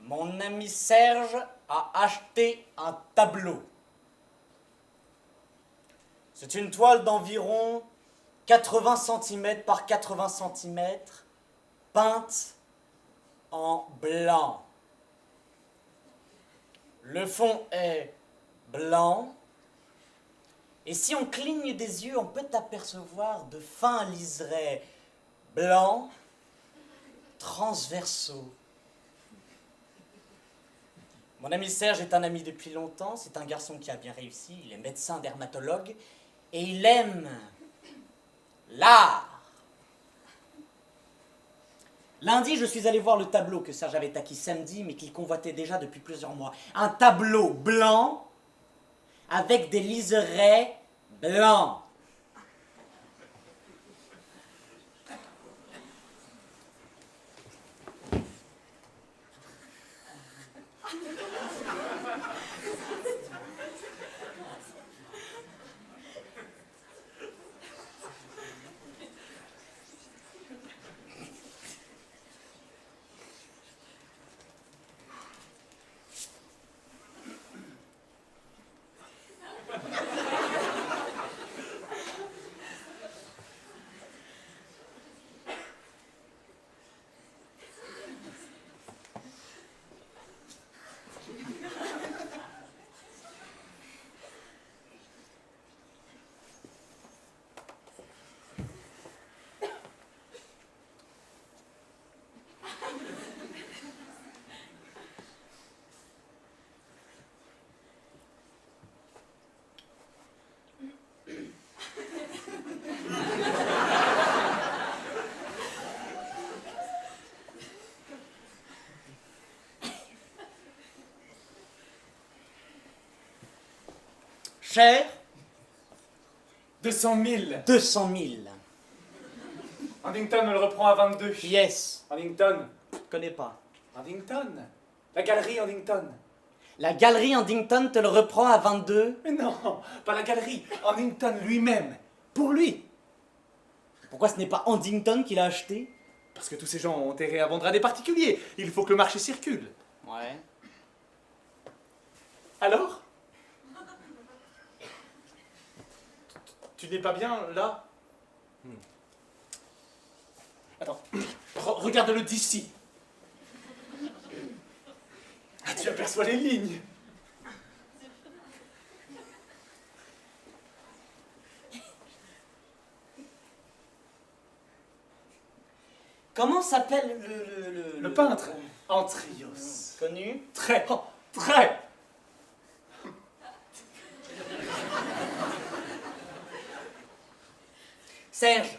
Mon ami Serge a acheté un tableau. C'est une toile d'environ 80 cm par 80 cm, peinte en blanc. Le fond est blanc, et si on cligne des yeux, on peut apercevoir de fins liserés blancs, transversaux. Mon ami Serge est un ami depuis longtemps, c'est un garçon qui a bien réussi, il est médecin dermatologue, et il aime l'art. Lundi, je suis allé voir le tableau que Serge avait acquis samedi, mais qu'il convoitait déjà depuis plusieurs mois. Un tableau blanc avec des liserés blancs. Cher, 200 000. 200 000. Huntington me le reprend à 22. Yes, Huntington. je connais pas. Huntington. La galerie Huntington. La galerie Huntington te le reprend à 22. Mais non, pas la galerie. Huntington lui-même. Pour lui. Pourquoi ce n'est pas Huntington qui l'a acheté? Parce que tous ces gens ont intérêt à vendre à des particuliers. Il faut que le marché circule. Ouais. Alors? Tu n'es pas bien, là? Attends, regarde-le d'ici. Ah, tu aperçois les lignes. Comment s'appelle Le peintre Antrios. Connu? Très, oh, très. Serge,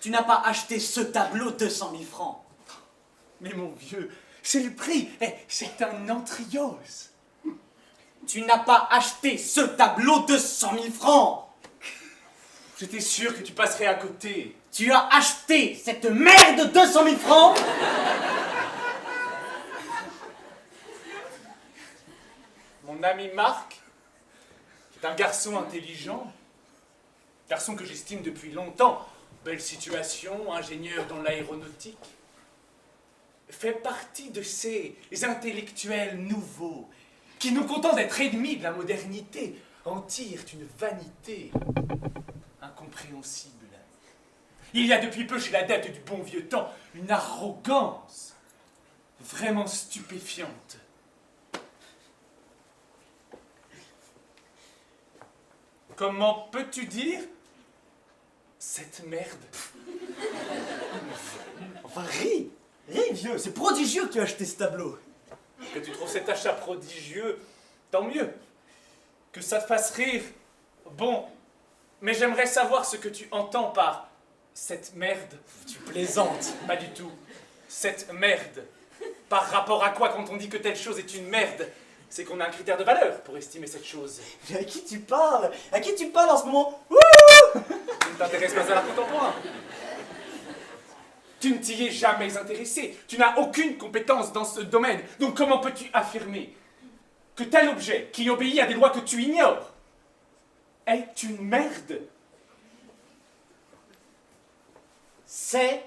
tu n'as pas acheté ce tableau 200 000 francs. Mais mon vieux, c'est le prix. Eh, c'est un Antrios. Tu n'as pas acheté ce tableau 200 000 francs. J'étais sûr que tu passerais à côté. Tu as acheté cette merde 200 000 francs. Mon ami Marc, qui est un garçon intelligent, garçon que j'estime depuis longtemps, belle situation, ingénieur dans l'aéronautique, fait partie de ces intellectuels nouveaux qui, non contents d'être ennemis de la modernité, en tirent une vanité incompréhensible. Il y a depuis peu chez l'adepte du bon vieux temps une arrogance vraiment stupéfiante. Comment peux-tu dire cette merde? Enfin, ris, vieux, c'est prodigieux que tu as acheté ce tableau. Que tu trouves cet achat prodigieux, tant mieux. Que ça te fasse rire, bon. Mais j'aimerais savoir ce que tu entends par cette merde. Tu plaisantes. Pas du tout. Cette merde. Par rapport à quoi quand on dit que telle chose est une merde? C'est qu'on a un critère de valeur pour estimer cette chose. Mais à qui tu parles? À qui tu parles en ce moment? Tu ne t'intéresses pas à l'art contemporain. Tu ne t'y es jamais intéressé. Tu n'as aucune compétence dans ce domaine. Donc comment peux-tu affirmer que tel objet, qui obéit à des lois que tu ignores, est une merde? C'est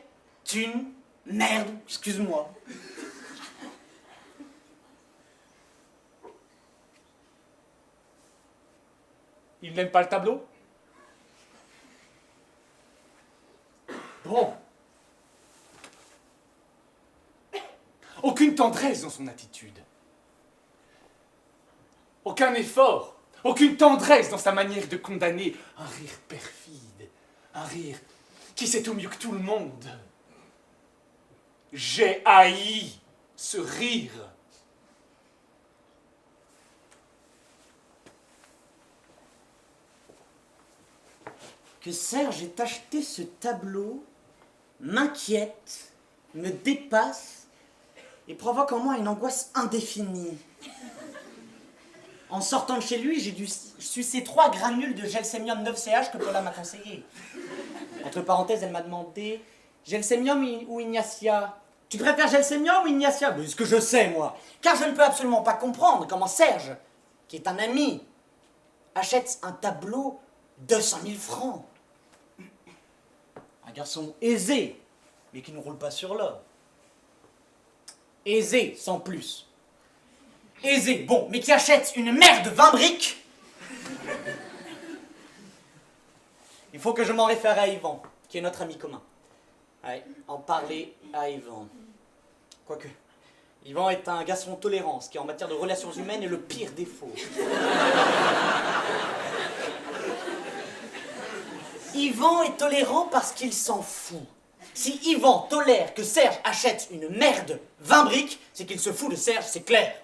une merde. Excuse-moi. Il n'aime pas le tableau? Bon. Aucune tendresse dans son attitude. Aucun effort. Aucune tendresse dans sa manière de condamner. Un rire perfide. Un rire qui sait tout mieux que tout le monde. J'ai haï ce rire. Que Serge ait acheté ce tableau m'inquiète, me dépasse et provoque en moi une angoisse indéfinie. En sortant de chez lui, j'ai dû sucer 3 granules de gelsemium 9CH que Paula m'a conseillé. Entre parenthèses, elle m'a demandé gelsemium ou Ignacia. Tu préfères gelsemium ou Ignacia? Mais ce que je sais, moi. Car je ne peux absolument pas comprendre comment Serge, qui est un ami, achète un tableau 200 000 francs. Un garçon aisé, mais qui ne roule pas sur l'or. Aisé, sans plus. Aisé, bon, mais qui achète une merde de 20 briques. Il faut que je m'en réfère à Yvan, qui est notre ami commun. Ouais, en parler à Yvan. Quoique, Yvan est un garçon tolérant, ce qui en matière de relations humaines est le pire défaut. Yvan est tolérant parce qu'il s'en fout. Si Yvan tolère que Serge achète une merde 20 briques, c'est qu'il se fout de Serge, c'est clair.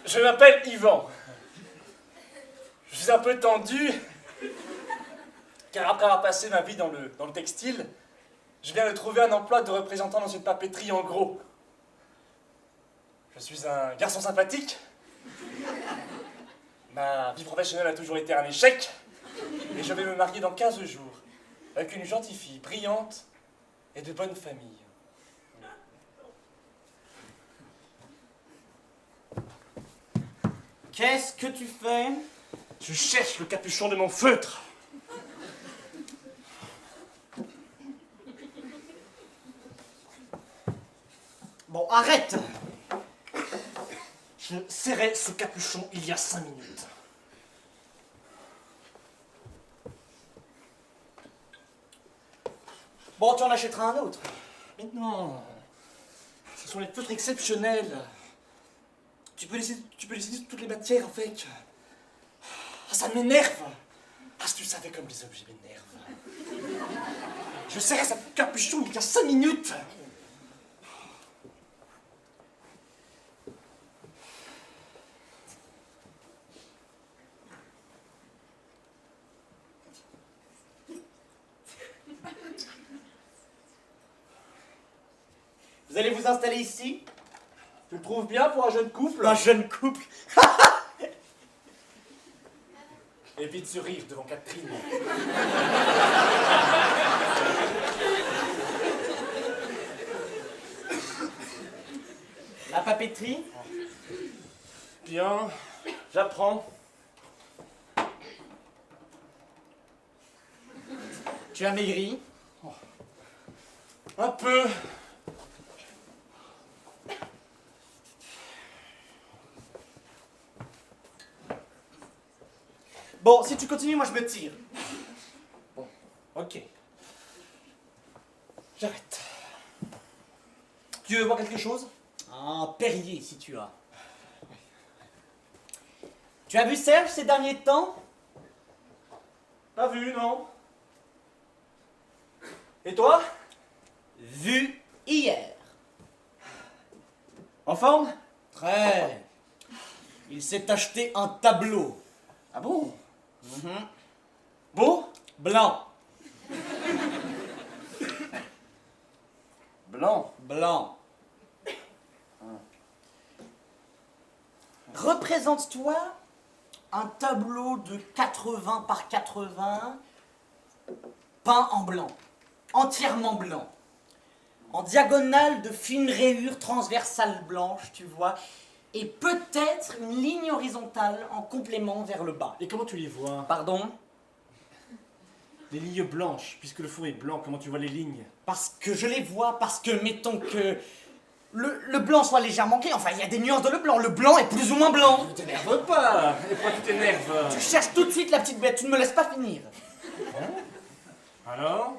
Je m'appelle Yvan. Je suis un peu tendu, car après avoir passé ma vie dans le textile, je viens de trouver un emploi de représentant dans une papeterie en gros. Je suis un garçon sympathique. Ma vie professionnelle a toujours été un échec, et je vais me marier dans 15 jours, avec une gentille fille, brillante et de bonne famille. Qu'est-ce que tu fais? Je cherche le capuchon de mon feutre. Bon, arrête! Je serrais ce capuchon il y a 5 minutes. Bon, tu en achèteras un autre. Mais non, ce sont les feutres exceptionnels. Tu peux laisser toutes les matières avec. Ah, ça m'énerve. Ah, si tu savais comme les objets m'énervent. Je serrais ce capuchon il y a 5 minutes. Vous allez vous installer ici? Tu le trouves bien pour un jeune couple? Un jeune couple? Évite ce rire devant Catherine. La papeterie? Bien, j'apprends. Tu as maigri? Un peu. Bon, si tu continues, moi je me tire. Bon, ok. J'arrête. Tu veux voir quelque chose? Un Perrier, si tu as. Tu as vu Serge ces derniers temps? Pas vu, non? Et toi? Vu hier. En forme? Très. Il s'est acheté un tableau. Ah bon? Mhm. Beau? Blanc. Blanc. Blanc. Représente-toi un tableau de 80 par 80 peint en blanc, entièrement blanc, en diagonale de fines rayures transversales blanches, tu vois, et peut-être une ligne horizontale en complément vers le bas. Et comment tu les vois? Pardon? Les lignes blanches, puisque le fond est blanc, comment tu vois les lignes? Parce que je les vois, parce que, mettons que le blanc soit légèrement gris, enfin il y a des nuances dans le blanc est plus ou moins blanc. Ne t'énerve pas! Et pourquoi tu t'énerves? Tu cherches tout de suite la petite bête, tu ne me laisses pas finir. Alors?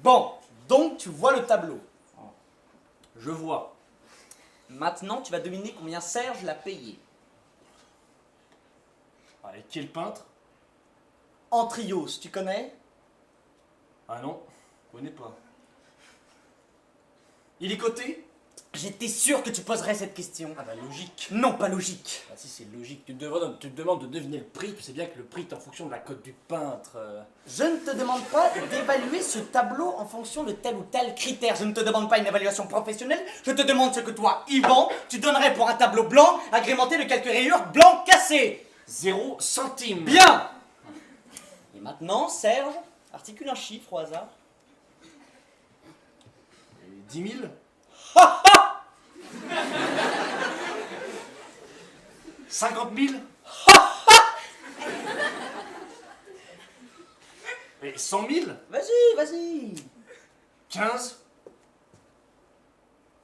Bon, donc tu vois le tableau. Je vois. Maintenant tu vas deviner combien Serge l'a payé. Ah, et qui est le peintre? Antrios, tu connais? Ah non, je connais pas. Il est coté? J'étais sûr que tu poserais cette question. Ah bah logique. Non, pas logique. Ah si c'est logique, tu te demandes de deviner le prix, tu sais bien que le prix est en fonction de la cote du peintre. Je ne te demande pas d'évaluer ce tableau en fonction de tel ou tel critère. Je ne te demande pas une évaluation professionnelle. Je te demande ce que toi, Yvan, tu donnerais pour un tableau blanc agrémenté de quelques rayures blanc cassées. 0 centime. Bien. Et maintenant, Serge, articule un chiffre au hasard. 10 000? 50 000? Et 100 000? Vas-y, vas-y. 15?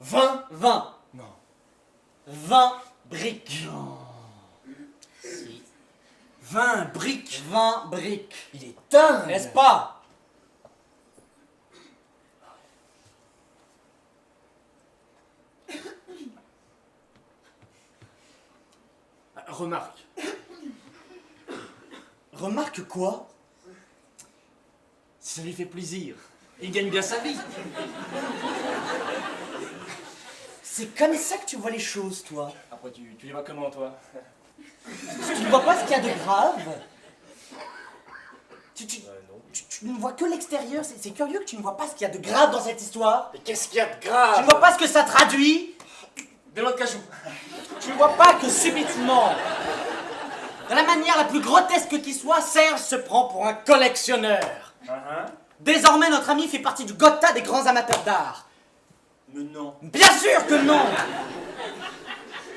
20? 20. Non. 20 briques. Non. Si. 20 briques? 20 briques. Il est dingue! N'est-ce pas? Remarque. Remarque quoi? Ça lui fait plaisir. Il gagne bien sa vie. C'est comme ça que tu vois les choses, toi. Après, tu les vois comment, toi? Tu ne vois pas ce qu'il y a de grave. Non. Tu ne vois que l'extérieur. C'est curieux que tu ne vois pas ce qu'il y a de grave dans cette histoire. Mais qu'est-ce qu'il y a de grave? Tu ne vois pas ce que ça traduit. Des noix de cajou. Tu ne vois pas que subitement, de la manière la plus grotesque qui soit, Serge se prend pour un collectionneur. Désormais, notre ami fait partie du Gotha des grands amateurs d'art. Mais non. Bien sûr que non.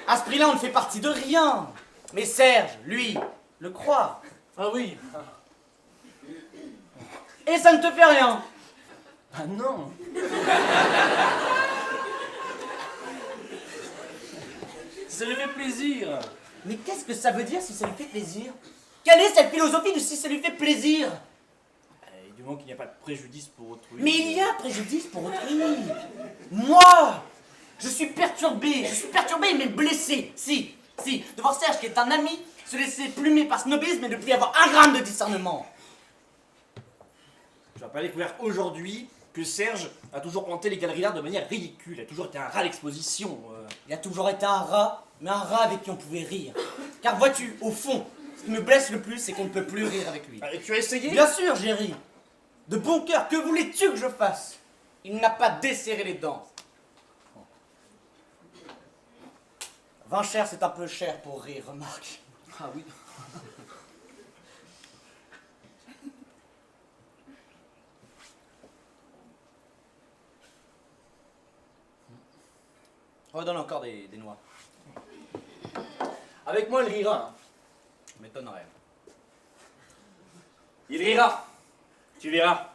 À ce prix-là, on ne fait partie de rien. Mais Serge, lui, le croit. Ah oui. Et ça ne te fait rien. Ah non. Ça lui fait plaisir. Mais qu'est-ce que ça veut dire si ça lui fait plaisir? Quelle est cette philosophie de si ça lui fait plaisir? Et du moment qu'il n'y a pas de préjudice pour autrui. Mais il y a préjudice pour autrui. Moi, je suis perturbé, mais blessé. Si, de voir Serge, qui est un ami, se laisser plumer par snobisme et ne plus avoir un gramme de discernement. Tu vas pas découvrir aujourd'hui que Serge a toujours planté les galeries d'art de manière ridicule. Il a toujours été un rat d'exposition. Il a toujours été un rat, mais un rat avec qui on pouvait rire. Car vois-tu, au fond, ce qui me blesse le plus, c'est qu'on ne peut plus rire avec lui. Et tu as essayé? Bien sûr, j'ai ri. De bon cœur, que voulais-tu que je fasse? Il n'a pas desserré les dents. 20 cher, c'est un peu cher pour rire, remarque. Ah oui. Redonne encore des noix. Avec moi, il rira. M'étonnerait. Il rira. Tu verras.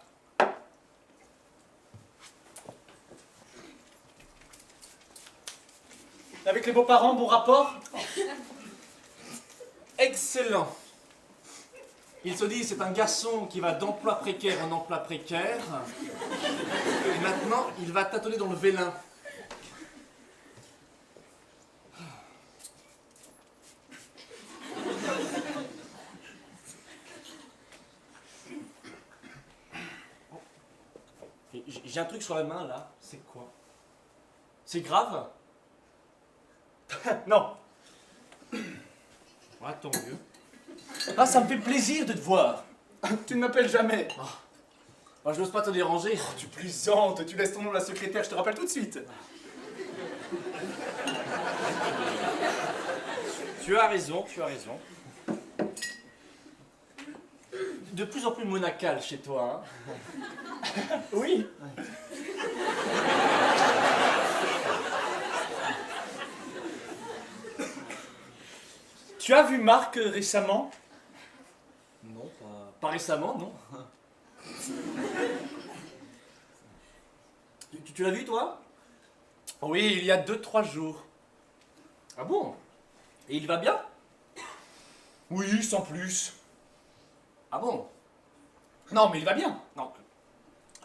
Avec les beaux-parents, bon rapport? Excellent. Il se dit c'est un garçon qui va d'emploi précaire en emploi précaire. Et maintenant, il va tâtonner dans le vélin. J'ai un truc sur la main là. C'est quoi? C'est grave? Non. Ouais, tant mieux. Ah, ça me fait plaisir de te voir. Tu ne m'appelles jamais. Moi, je n'ose pas te déranger. Tu plaisantes, tu laisses ton nom à la secrétaire, je te rappelle tout de suite. Tu as raison, tu as raison. de plus en plus monacal chez toi, hein. Oui. Tu as vu Marc récemment? Non, pas récemment, non. Tu l'as vu, toi? Oui, il y a 2-3 jours. Ah bon? Et il va bien? Oui, sans plus. Ah bon? Non, mais il va bien. Non.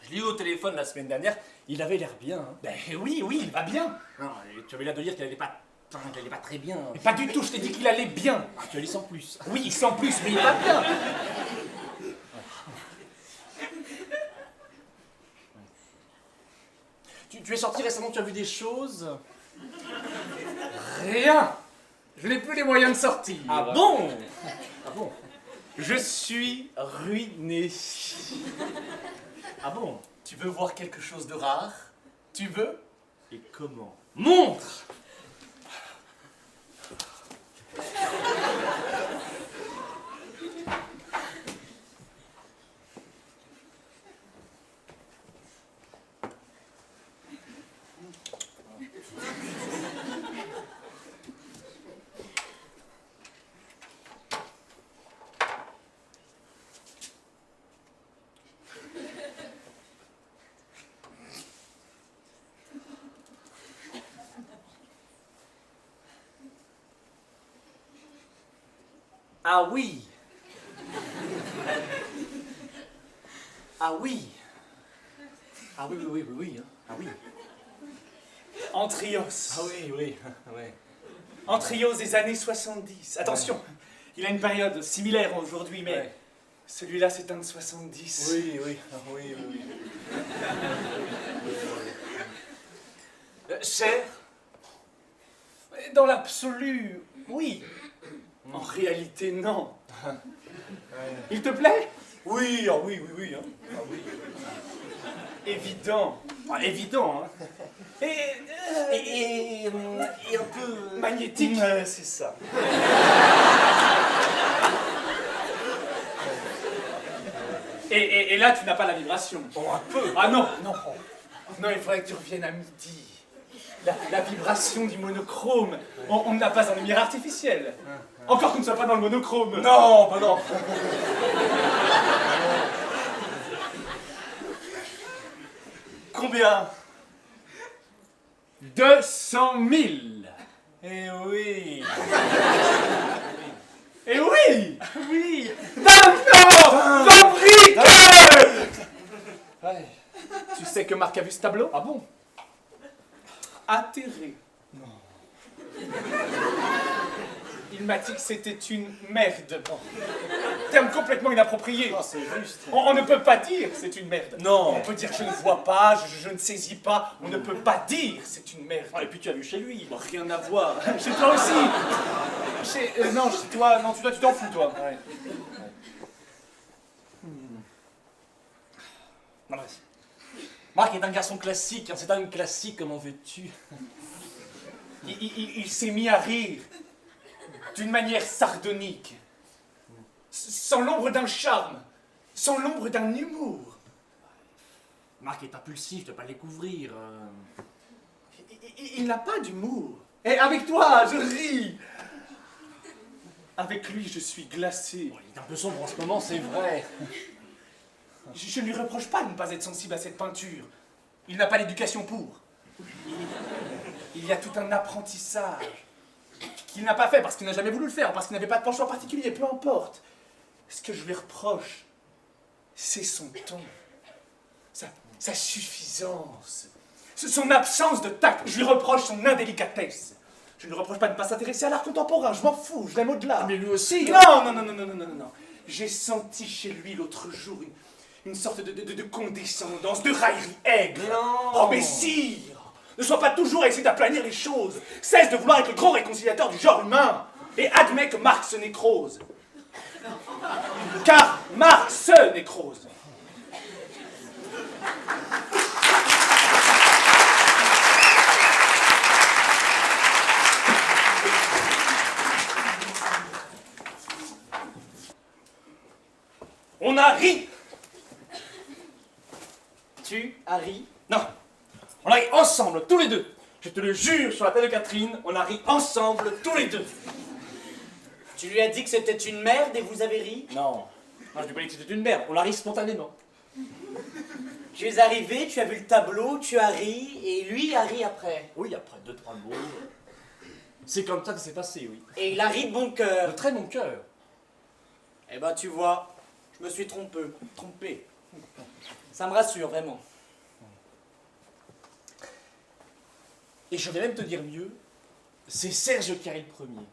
Je l'ai eu au téléphone la semaine dernière, il avait l'air bien. Hein. Ben oui, oui, il va bien. Non, tu avais l'air de dire qu'il allait pas très bien. Mais pas du tout, je t'ai dit qu'il allait bien. Ah, tu as dit sans plus. Oui, sans plus, mais il va bien. Tu es sorti récemment, tu as vu des choses? Rien. Je n'ai plus les moyens de sortir. Ah bon? Ah bon? Je suis ruiné. Ah bon? Tu veux voir quelque chose de rare? Tu veux? Et comment? Montre! Ah oui! Ah oui! Ah oui, oui, oui, oui, oui, hein. Ah oui. Antrios. Ah oui, oui, ouais. Antrios des années 70. Attention, il a une période similaire aujourd'hui, mais Ouais. celui-là c'est un de 70. Oui, oui, ah oui, oui, oui. Cher? Dans l'absolu, oui. En réalité, non. Il te plaît? Oui, ah oui, oui, oui, hein. Ah oui. Évident. Ah, évident, hein. Et un peu... magnétique. Ouais, c'est ça. Et là, tu n'as pas la vibration. Bon, un peu. Ah non, non. Non, il faudrait que tu reviennes à midi. La vibration du monochrome. On n'a pas en lumière artificielle. Encore qu'on ne soit pas dans le monochrome. Non, bah non. Combien? 200 000. Eh oui. Et oui. Oui. Maintenant, fabrique. Ouais. Tu sais que Marc a vu ce tableau? Ah bon? Atterré. Il m'a dit que c'était une merde. Terme complètement inapproprié. Non, c'est juste. On ne peut pas dire c'est une merde. Non. On peut dire je ne vois pas, je ne saisis pas. On ne peut pas dire c'est une merde. Ah, et puis tu as vu chez lui. Bon, rien à voir. Chez toi aussi. Non, chez toi, non, tu t'en fous, toi. Ouais. Non, mais... Marc est un garçon classique, hein. C'est un classique, comment veux-tu? Il s'est mis à rire d'une manière sardonique, sans l'ombre d'un charme, sans l'ombre d'un humour. Marc est impulsif, tu vas pas le découvrir. Il n'a pas d'humour. Et avec toi, je ris. Avec lui, je suis glacé. Bon, il est un peu sombre en ce moment, c'est vrai. Je ne lui reproche pas de ne pas être sensible à cette peinture. Il n'a pas l'éducation pour. Il y a tout un apprentissage qu'il n'a pas fait parce qu'il n'a jamais voulu le faire, parce qu'il n'avait pas de penchant particulier, peu importe. Ce que je lui reproche, c'est son ton, sa suffisance, son absence de tact. Je lui reproche son indélicatesse. Je ne lui reproche pas de ne pas s'intéresser à l'art contemporain, je m'en fous, je l'aime au-delà. Mais lui aussi. Non, non, non, non, non, non, non, non. J'ai senti chez lui l'autre jour une sorte de condescendance, de raillerie aigre. Non. Oh, mais sire, ne sois pas toujours à essayer d'aplanir les choses. Cesse de vouloir être le grand réconciliateur du genre humain. Et admets que Marx nécrose. Car Marx nécrose. On a ri. Tu, Harry? Non, on a ri ensemble, tous les deux. Je te le jure, sur la tête de Catherine, on a ri ensemble, tous les deux. Tu lui as dit que c'était une merde et vous avez ri? Non, je lui ai pas dit que c'était une merde, on a ri spontanément. Tu es arrivé, tu as vu le tableau, tu as ri, et lui a ri après. Oui, après 2-3 mots. C'est comme ça que c'est passé, oui. Et il a ri de bon De cœur. très bon cœur. Eh ben tu vois, je me suis trompé. Ça me rassure, vraiment. Et je vais même te dire mieux, c'est Serge qui a ri le premier.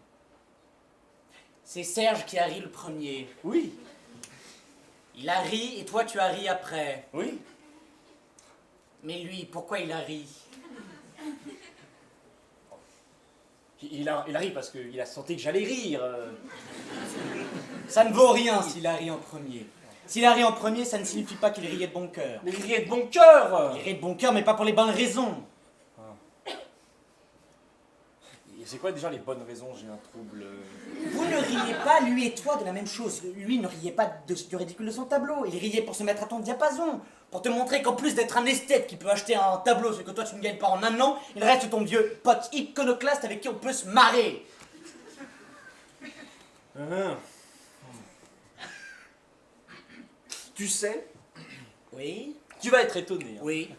C'est Serge qui a ri le premier. Oui, Il a ri et toi tu as ri après. oui. Mais lui, pourquoi il a ri? Il a ri parce qu'il a senti que j'allais rire. Ça ne vaut rien s'il a ri en premier. S'il a ri en premier, ça ne signifie pas qu'il riait de bon cœur. Mais il riait de bon cœur. Il riait de bon cœur, mais pas pour les bonnes raisons. Et c'est quoi déjà les bonnes raisons? J'ai un trouble. Vous ne riez pas, lui et toi, de la même chose. Lui ne riait pas du ridicule de son tableau. Il riait pour se mettre à ton diapason. Pour te montrer qu'en plus d'être un esthète qui peut acheter un tableau, ce que toi tu ne gagnes pas en un an, il reste ton vieux pote iconoclaste avec qui on peut se marrer. Tu sais, Oui? tu vas être étonné. Hein. Oui.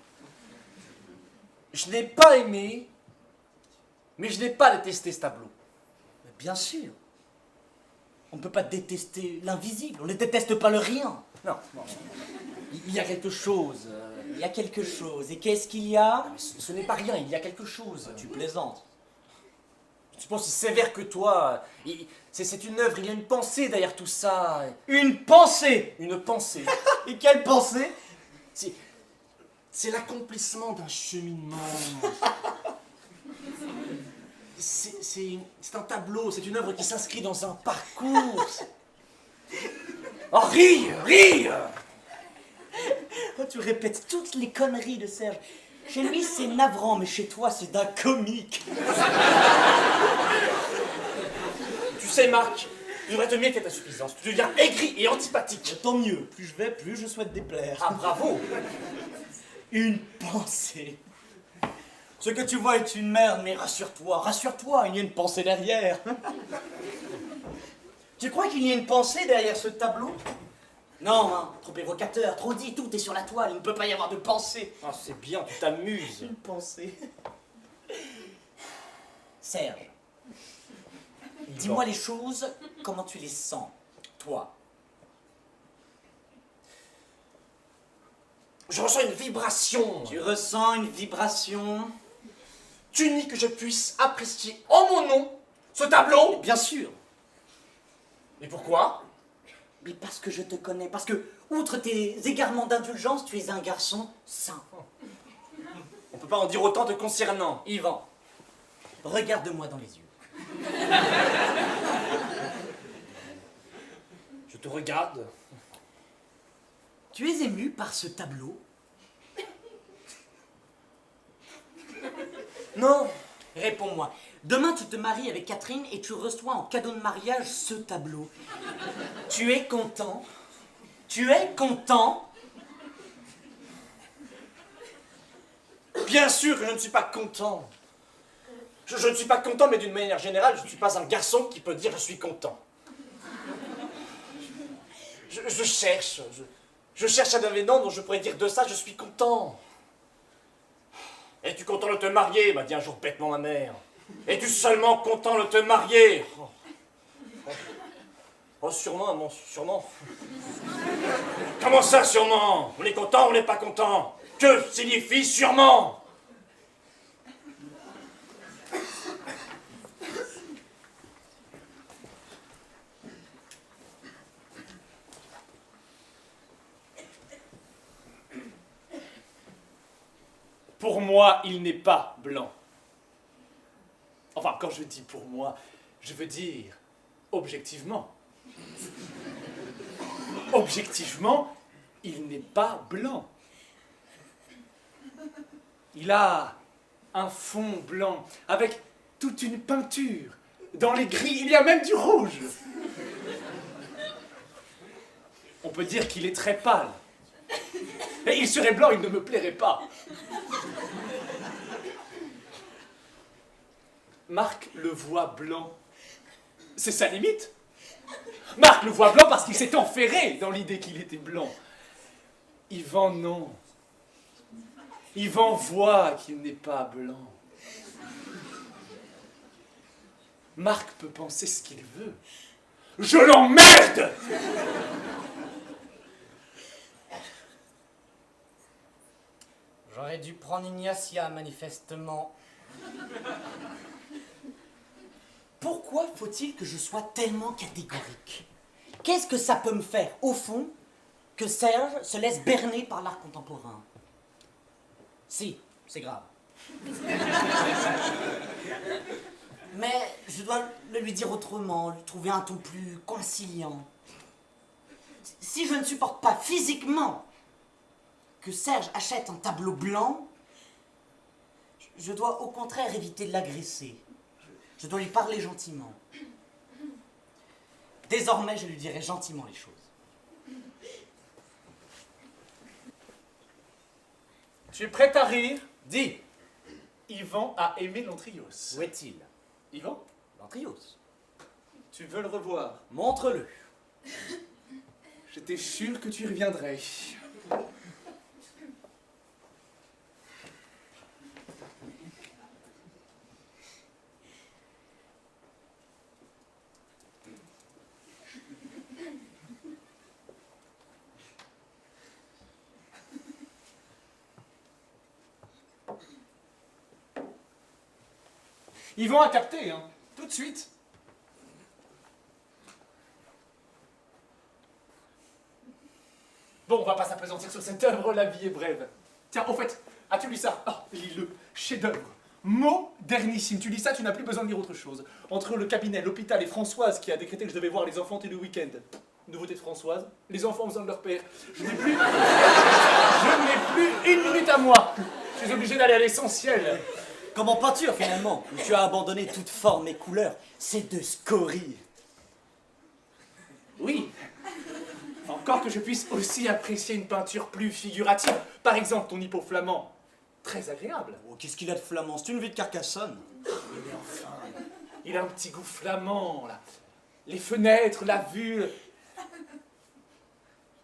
Je n'ai pas aimé, mais je n'ai pas détesté ce tableau. Mais bien sûr. On ne peut pas détester l'invisible. On ne déteste pas le rien. Non, non. Il y a quelque chose. Il y a quelque chose. Et qu'est-ce qu'il y a? Mais ce n'est pas rien, il y a quelque chose. Tu plaisantes. Je suis pas aussi sévère que toi. C'est une œuvre, il y a une pensée derrière tout ça. Une pensée. Une pensée. Et quelle pensée? C'est l'accomplissement d'un cheminement. C'est un tableau, c'est une œuvre qui s'inscrit dans un parcours. Oh, rire. Oh, tu répètes toutes les conneries de Serge. Chez lui, c'est navrant, mais chez toi, c'est d'un comique. Tu sais, Marc, tu devrais te méfier de ta suffisance. Tu deviens aigri et antipathique. Tant mieux. Plus je vais, plus je souhaite déplaire. Ah, bravo. Une pensée. Ce que tu vois est une merde, mais rassure-toi, il y a une pensée derrière. Tu crois qu'il y a une pensée derrière ce tableau? Non, hein, trop évocateur, trop dit, tout est sur la toile, il ne peut pas y avoir de pensée. Ah, c'est bien, tu t'amuses. Une pensée. Serge, dis-moi les choses, comment tu les sens, toi? Je ressens une vibration. Tu ressens une vibration? Tu nies que je puisse apprécier en mon nom ce tableau? Bien sûr. Mais pourquoi? Mais parce que je te connais, parce que, outre tes égarements d'indulgence, tu es un garçon sain. On peut pas en dire autant te concernant. Yvan, regarde-moi dans les yeux. Je te regarde. Tu es ému par ce tableau? Non. Réponds-moi. Demain, tu te maries avec Catherine et tu reçois en cadeau de mariage ce tableau. Tu es content? Tu es content? Bien sûr que je ne suis pas content. Je ne suis pas content, mais d'une manière générale, je ne suis pas un garçon qui peut dire je suis content. Je cherche. Je cherche un événement dont je pourrais dire de ça, je suis content. Es-tu content de te marier? M'a dit un jour bêtement ma mère. Es-tu seulement content de te marier? Oh, sûrement, maman, sûrement. Comment ça, sûrement? On est content, on n'est pas content? Que signifie sûrement? Pour moi, il n'est pas blanc. Enfin, quand je dis pour moi, je veux dire objectivement. Objectivement, il n'est pas blanc. Il a un fond blanc avec toute une peinture. Dans les gris, il y a même du rouge. On peut dire qu'il est très pâle. Et il serait blanc, il ne me plairait pas. Marc le voit blanc. C'est sa limite. Marc le voit blanc parce qu'il s'est enferré dans l'idée qu'il était blanc. Yvan, non. Yvan voit qu'il n'est pas blanc. Marc peut penser ce qu'il veut. Je l'emmerde! J'aurais dû prendre Ignacia, manifestement. Pourquoi faut-il que je sois tellement catégorique? Qu'est-ce que ça peut me faire, au fond, que Serge se laisse berner par l'art contemporain? Si, c'est grave. Mais je dois le lui dire autrement, lui trouver un ton plus conciliant. Si je ne supporte pas physiquement que Serge achète un tableau blanc, je dois au contraire éviter de l'agresser. Je dois lui parler gentiment. Désormais, je lui dirai gentiment les choses. Tu es prête à rire? Dis, Yvan a aimé l'Antrios. où est-il? Yvan, L'Antrios. tu veux le revoir? Montre-le. J'étais sûr que tu y reviendrais. Yvan a capté, hein, tout de suite. Bon, on va pas s'appesantir sur cette œuvre, la vie est brève. Tiens, au fait, as-tu lu ça? Oh, lis-le, chef-d'œuvre. Modernissime. Tu lis ça, tu n'as plus besoin de lire autre chose. Entre le cabinet, l'hôpital et Françoise qui a décrété que je devais voir les enfants tout le week-end. Nouveauté de Françoise, les enfants ont besoin de leur père. Je n'ai plus une minute à moi. Je suis obligé d'aller à l'essentiel. Comme en peinture, finalement, où tu as abandonné toute forme et couleur. C'est de scorie. Oui. Encore que je puisse aussi apprécier une peinture plus figurative. Par exemple, ton hippo flamand. Très agréable. Oh, qu'est-ce qu'il a de flamand? C'est une vie de Carcassonne. Mais enfin, il a un petit goût flamand, là. Les fenêtres, la vue.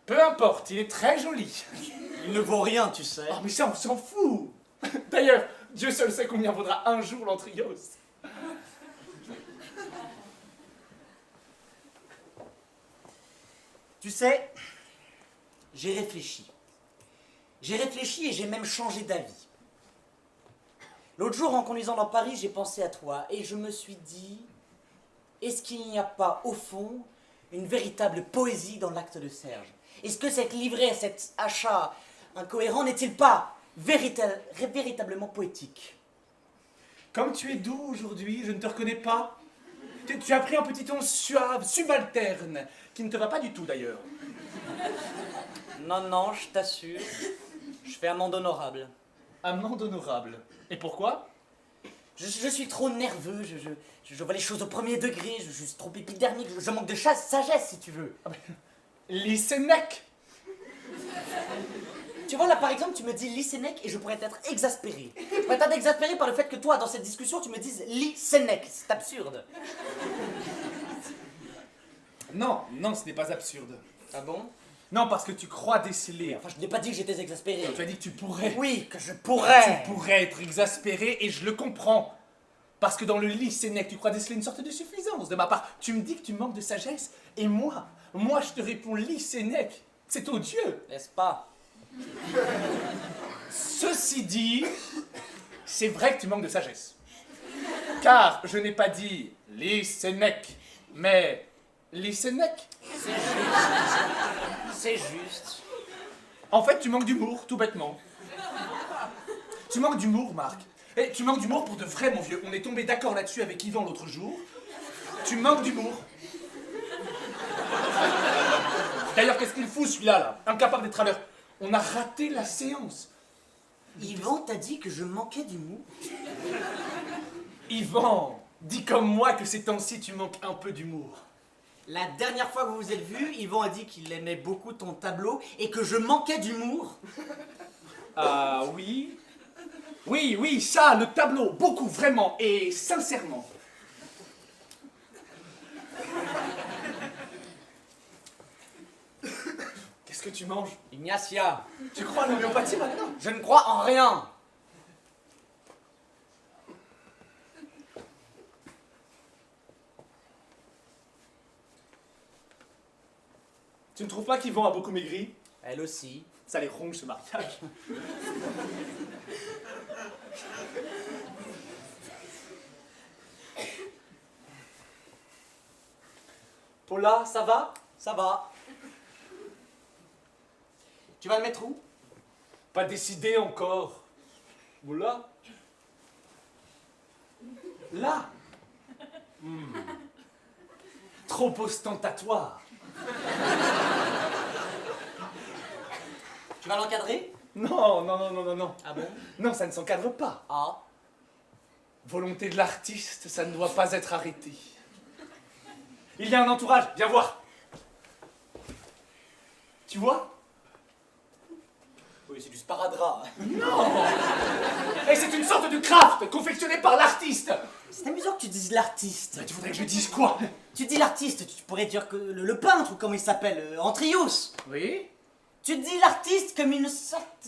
Peu importe, il est très joli. Il ne vaut rien, tu sais. Oh, mais ça, on s'en fout. D'ailleurs, Dieu seul sait combien vaudra un jour l'Antrios. Tu sais, j'ai réfléchi. J'ai réfléchi et j'ai même changé d'avis. L'autre jour, en conduisant dans Paris, j'ai pensé à toi et je me suis dit, est-ce qu'il n'y a pas, au fond, une véritable poésie dans l'acte de Serge? Est-ce que cette livrée, cet achat incohérent n'est-il pas véritablement poétique? Comme tu es doux aujourd'hui, je ne te reconnais pas. Tu as pris un petit ton suave, subalterne, qui ne te va pas du tout d'ailleurs. Non, non, je t'assure, je fais amende honorable. Amende honorable. Et pourquoi? Je suis trop nerveux, je vois les choses au premier degré, je suis trop épidermique, je manque de sagesse, si tu veux. Lysénèque. Tu vois, là, par exemple, tu me dis Lysénèque et je pourrais être exaspéré. Je pourrais être exaspéré par le fait que toi, dans cette discussion, tu me dises Lysénèque. C'est absurde. Non, non, ce n'est pas absurde. Ah bon? Non, parce que tu crois déceler. Enfin, je n'ai pas dit que j'étais exaspéré. Tu as dit que tu pourrais. Oui, que je pourrais. Tu pourrais être exaspéré et je le comprends. Parce que dans le lysénèque, tu crois déceler une sorte de suffisance de ma part. Tu me dis que tu manques de sagesse et moi je te réponds lysénèque. C'est odieux. N'est-ce pas? Ceci dit, c'est vrai que tu manques de sagesse. Car je n'ai pas dit lysénèque, mais lysénèque. C'est juste. En fait, tu manques d'humour, tout bêtement. Tu manques d'humour, Marc. Et tu manques d'humour pour de vrai, mon vieux. On est tombé d'accord là-dessus avec Yvan l'autre jour. Tu manques d'humour. D'ailleurs, qu'est-ce qu'il fout, celui-là, là? Incapable d'être à l'heure. On a raté la séance. Yvan t'a dit que je manquais d'humour? Yvan, dis comme moi que ces temps-ci, tu manques un peu d'humour. La dernière fois que vous vous êtes vus, Yvan a dit qu'il aimait beaucoup ton tableau et que je manquais d'humour. Ah oui. Oui, oui, ça, le tableau, beaucoup, vraiment, et sincèrement. Qu'est-ce que tu manges? Ignacia, Tu crois à l'homéopathie maintenant? je ne crois en rien. Tu ne trouves pas qu'Yvan a beaucoup maigri? Elle aussi. Ça les ronge ce mariage. Paula, ça va? Ça va. Tu vas le mettre où? Pas décidé encore. Voilà. Là. Trop ostentatoire. Tu vas l'encadrer? Non, non, non, non, non, non. Ah bon? Non, ça ne s'encadre pas. Ah. Volonté de l'artiste, ça ne doit pas être arrêté. Il y a un entourage, viens voir. Tu vois? Oui, c'est du sparadrap. Non. Et c'est une sorte de craft confectionné par l'artiste. C'est amusant que tu dises l'artiste. Mais tu voudrais que je dise quoi? Tu dis l'artiste, tu pourrais dire que le peintre, ou comment il s'appelle, Antrios. Oui. Tu dis l'artiste comme une sorte...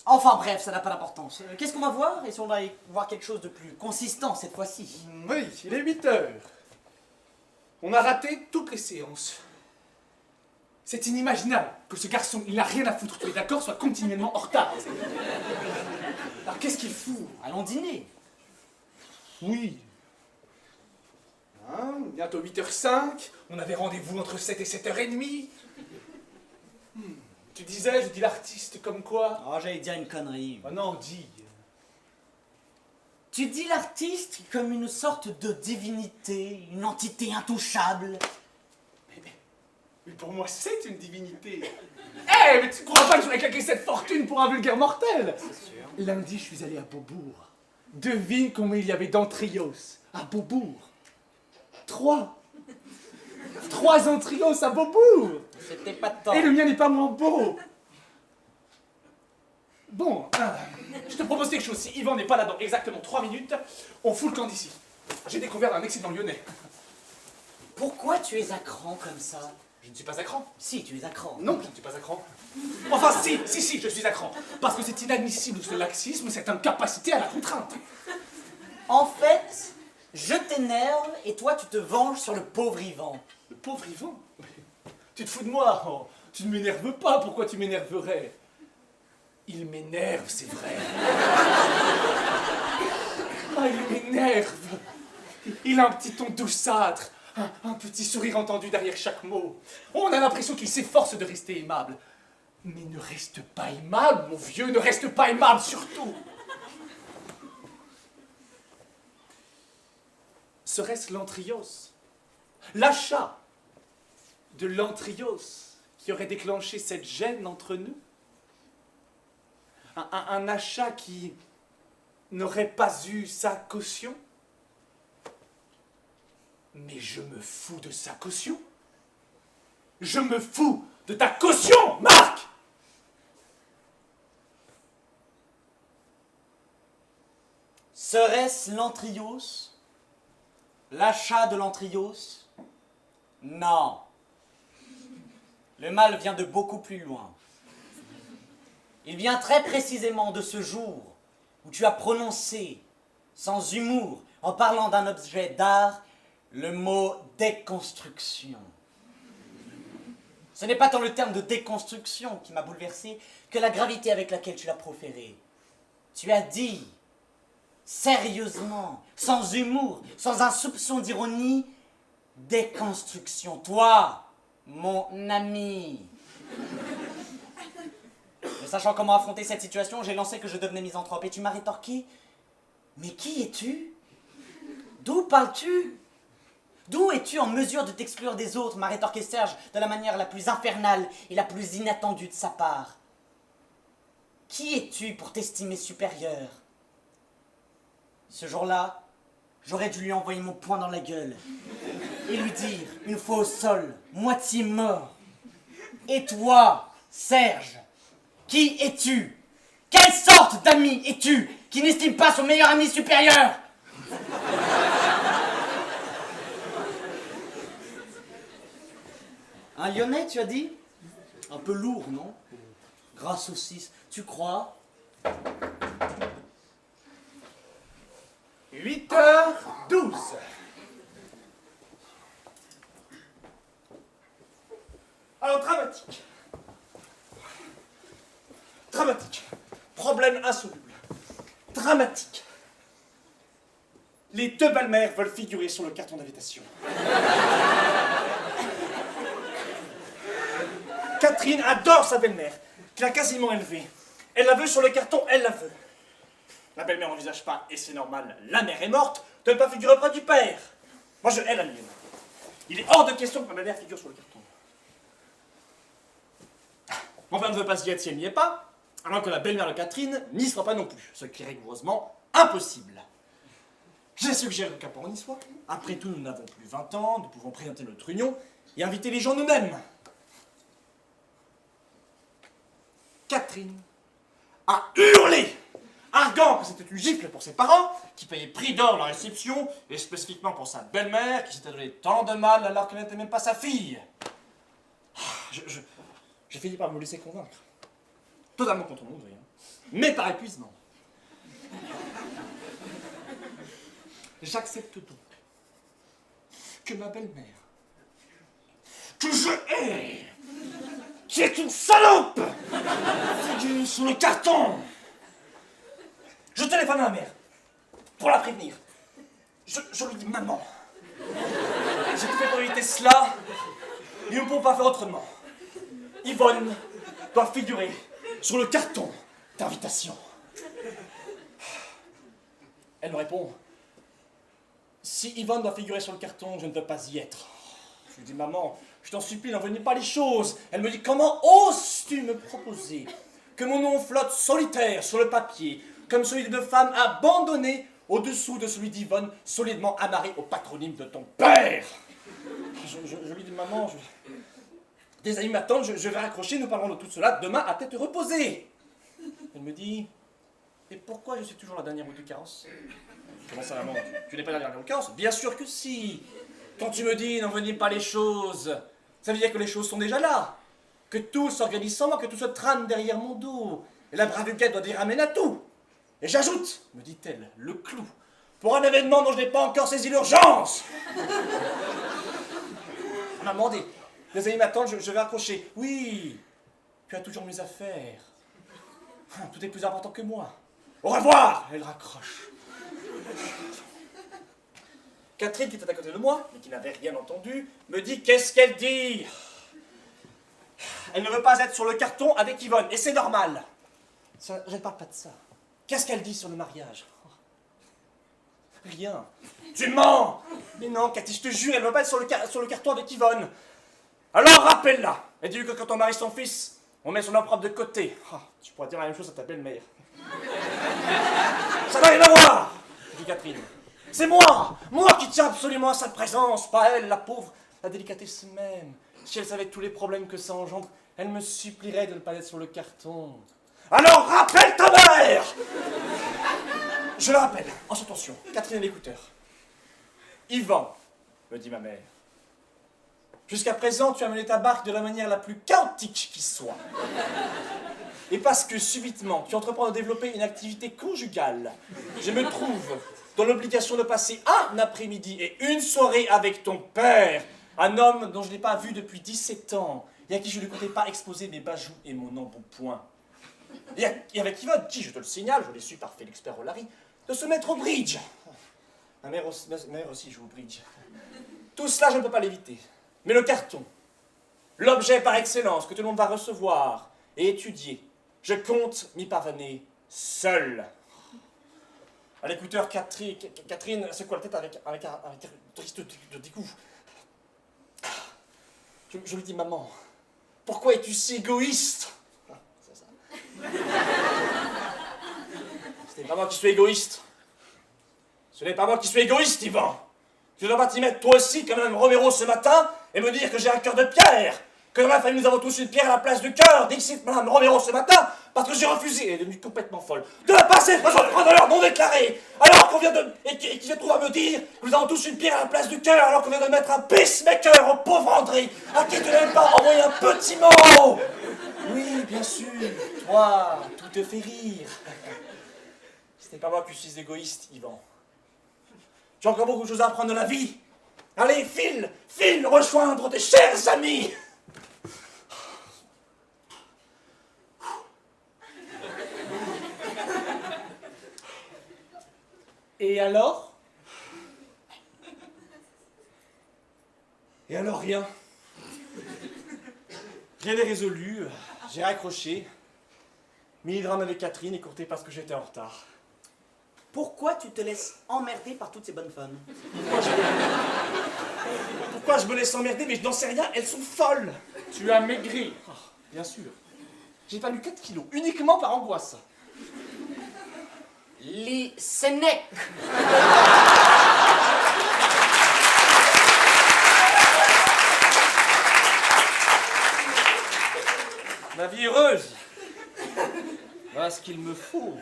Enfin bref, ça n'a pas d'importance. Qu'est-ce qu'on va voir? Et si on va voir quelque chose de plus consistant cette fois-ci? Oui, il est 8 heures. On a raté toutes les séances. C'est inimaginable que ce garçon, il n'a rien à foutre, tu es d'accord, soit continuellement en retard. Alors qu'est-ce qu'il fout? Allons dîner. Oui. Hein, bientôt 8h05, on avait rendez-vous entre 7 et 7h30. Tu disais, je dis l'artiste comme quoi? Oh, j'allais dire une connerie. Ah non, dis. Tu dis l'artiste comme une sorte de divinité, une entité intouchable. Mais pour moi, c'est une divinité. Eh, mais tu crois pas que j'aurais claqué cette fortune pour un vulgaire mortel? C'est sûr. Lundi, je suis allé à Beaubourg. Devine combien il y avait d'entrios à Beaubourg. 3. 3 entrios à Beaubourg. C'était pas de temps. Et le mien n'est pas moins beau. Bon, je te propose quelque chose. Si Yvan n'est pas là dans exactement 3 minutes, on fout le camp d'ici. J'ai découvert un accident lyonnais. Pourquoi tu es à cran comme ça? Je ne suis pas à cran. Si, tu es à cran. Non, je ne suis pas à cran. Enfin, si, je suis à cran. Parce que c'est inadmissible ce laxisme, cette incapacité à la contrainte. En fait, je t'énerve et toi tu te venges sur le pauvre Yvan. Le pauvre Yvan. Tu te fous de moi? Oh, tu ne m'énerves pas, pourquoi tu m'énerverais? Il m'énerve, c'est vrai. Ah, il m'énerve. Il a un petit ton douceâtre, un petit sourire entendu derrière chaque mot. On a l'impression qu'il s'efforce de rester aimable. Mais ne reste pas aimable, mon vieux, ne reste pas aimable surtout. Serait-ce l'antrios, l'achat de l'antrios qui aurait déclenché cette gêne entre nous? Un achat qui n'aurait pas eu sa caution? Mais je me fous de sa caution. Je me fous de ta caution, Marc! Serait-ce l'antrios? L'achat de l'antrios? Non. Le mal vient de beaucoup plus loin. Il vient très précisément de ce jour où tu as prononcé, sans humour, en parlant d'un objet d'art, le mot déconstruction. Ce n'est pas tant le terme de déconstruction qui m'a bouleversé que la gravité avec laquelle tu l'as proféré. Tu as dit, sérieusement, sans humour, sans un soupçon d'ironie, déconstruction. Toi, mon ami. Ne sachant comment affronter cette situation, j'ai lancé que je devenais misanthrope et tu m'as rétorqué. Mais qui es-tu? D'où parles-tu? D'où es-tu en mesure de t'exclure des autres? M'a rétorqué Serge de la manière la plus infernale et la plus inattendue de sa part. Qui es-tu pour t'estimer supérieur? Ce jour-là, j'aurais dû lui envoyer mon poing dans la gueule. et lui dire, une fois au sol, moitié mort: et toi, Serge, qui es-tu? Quelle sorte d'ami es-tu qui n'estime pas son meilleur ami supérieur? Un Lyonnais, tu as dit? Un peu lourd, non? Gras saucisse, tu crois? 8h12. Alors, dramatique. Dramatique. Problème insoluble. Dramatique. Les deux belles-mères veulent figurer sur le carton d'invitation. Catherine adore sa belle-mère, qu'il a quasiment élevée. Elle la veut sur le carton, elle la veut. La belle-mère n'envisage pas, et c'est normal, la mère est morte, de ne pas figurer auprès du père. Moi, je hais la mienne. Il est hors de question que ma belle-mère figure sur le carton. Mon père ne veut pas s'y être si elle n'y est pas, alors que la belle-mère de Catherine n'y sera pas non plus, ce qui est rigoureusement impossible. J'ai suggéré qu'un on y soit. Après tout, nous n'avons plus 20 ans, nous pouvons présenter notre union et inviter les gens nous-mêmes. Catherine a hurlé, arguant que c'était une gifle pour ses parents, qui payaient prix d'or la réception, et spécifiquement pour sa belle-mère, qui s'était donné tant de mal alors qu'elle n'était même pas sa fille. J'ai fini par me laisser convaincre. Totalement contre mon gré, mais par épuisement. J'accepte donc que ma belle-mère, que je hais, qui est une salope, figure sur le carton. Je téléphone à ma mère pour la prévenir. Je lui dis: maman, j'ai tout fait pour éviter cela, et nous ne pouvons pas faire autrement. Yvonne doit figurer sur le carton d'invitation. Elle me répond: si Yvonne doit figurer sur le carton, je ne veux pas y être. Je lui dis: maman, je t'en supplie, n'envenime pas les choses. Elle me dit: comment oses-tu me proposer que mon nom flotte solitaire sur le papier, comme celui d'une femme abandonnée au-dessous de celui d'Yvonne, solidement amarré au patronyme de ton père? Je lui dis: maman, des amis m'attendent, je vais raccrocher, nous parlerons de tout cela demain à tête reposée. Elle me dit: et pourquoi je suis toujours la dernière roue du carrosse? Comment ça, maman? Tu n'es pas la dernière roue du carrosse? Bien sûr que si. Quand tu me dis n'envenime pas les choses, ça veut dire que les choses sont déjà là, que tout s'organise sans moi, que tout se trame derrière mon dos, et la brave Huguette doit dire amen à tout. Et j'ajoute, me dit-elle, le clou, pour un événement dont je n'ai pas encore saisi l'urgence. Maman, des amis m'attendent, je vais accrocher. Oui, tu as toujours mes affaires. Tout est plus important que moi. Au revoir. Elle raccroche. Catherine, qui était à côté de moi, mais qui n'avait rien entendu, me dit: qu'est-ce qu'elle dit? Elle ne veut pas être sur le carton avec Yvonne, et c'est normal. Ça, je ne parle pas de ça. Qu'est-ce qu'elle dit sur le mariage? Rien. Tu mens! Mais non, Cathy, je te jure, elle ne veut pas être sur le carton avec Yvonne. Alors rappelle-la, et dis-lui que quand on marie son fils, on met son empreinte de côté. Tu pourrais dire la même chose à ta belle-mère. Ça n'a rien à voir, dit Catherine. C'est moi qui tiens absolument à sa présence, pas elle, la pauvre, la délicatesse même. Si elle savait tous les problèmes que ça engendre, elle me supplierait de ne pas être sur le carton. Alors rappelle ta mère! Je la rappelle, en tension, Catherine à l'écouteur. Yvan, me dit ma mère, jusqu'à présent, tu as mené ta barque de la manière la plus chaotique qui soit. Et parce que subitement, tu entreprends de développer une activité conjugale, je me trouve dans l'obligation de passer un après-midi et une soirée avec ton père, un homme dont je n'ai pas vu depuis 17 ans, et à qui je ne comptais pas exposer mes bajoux et mon embonpoint. Et avec Yvonne, qui, je te le signale, je l'ai su par Félix Perolari, de se mettre au bridge. Ma mère aussi joue au bridge. Tout cela, je ne peux pas l'éviter. Mais le carton, l'objet par excellence que tout le monde va recevoir et étudier, je compte m'y parvenir seul. À l'écouteur, Catherine secoue la tête avec un triste dégoût. Je lui dis: maman, pourquoi es-tu si égoïste? C'est ça. Ce n'est pas moi qui suis égoïste. Ce n'est pas moi qui suis égoïste, Yvan. Tu dois pas t'y mettre toi aussi, comme Mme Romero ce matin, et me dire que j'ai un cœur de pierre. Que dans ma famille nous avons tous une pierre à la place du cœur, dixit Mme Romero ce matin, parce que j'ai refusé, elle est devenue complètement folle, de passer pour entrepreneur non déclaré, alors qu'on vient de... et qui se trouve à me dire que nous avons tous une pierre à la place du cœur, alors qu'on vient de mettre un pacemaker au pauvre André, à qui tu n'as même pas envoyé un petit mot. Oui, bien sûr, toi, tout te fait rire. Ce n'est pas moi qui suis égoïste, Yvan. Tu as encore beaucoup de choses à apprendre de la vie. Allez, file, rejoindre tes chers amis. Et alors? Et alors rien. Rien n'est résolu, j'ai raccroché. Mini-drame avec Catherine, écourté parce que j'étais en retard. Pourquoi tu te laisses emmerder par toutes ces bonnes femmes? Pourquoi je me laisse emmerder? Mais je n'en sais rien, elles sont folles. Tu as maigri. Ah, bien sûr. J'ai perdu 4 kilos, uniquement par angoisse. Les Sénèques. Ma vie heureuse. Voilà ce qu'il me faut.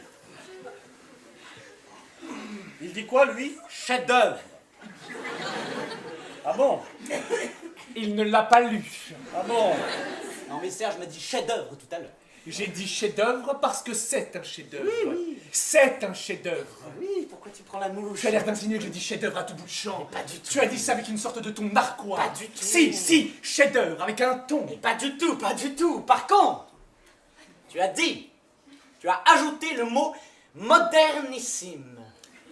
Il dit quoi, lui? Chef-d'œuvre. Ah bon? Il ne l'a pas lu. Ah bon? Non mais Serge m'a dit chef-d'œuvre tout à l'heure. J'ai dit chef-d'œuvre parce que c'est un chef-d'œuvre. Oui. C'est un chef-d'œuvre. Oui, pourquoi tu prends la mouche? Tu as l'air d'insinuer que je dis chef-d'œuvre à tout bout de champ. Mais pas du tout. Tu as dit ça avec une sorte de ton narquois. Pas du tout. Si, chef-d'œuvre, avec un ton. Mais pas du tout, pas du tout. Par contre, tu as ajouté le mot modernissime.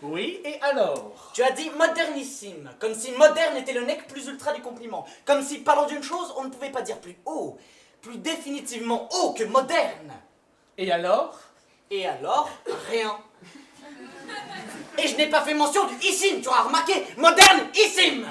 Oui, et alors? Tu as dit modernissime, comme si moderne était le nec plus ultra du compliment. Comme si, parlant d'une chose, on ne pouvait pas dire plus haut, plus définitivement haut que moderne. Et alors? Et alors, rien. Et je n'ai pas fait mention du issime, tu auras remarqué, moderne-issime.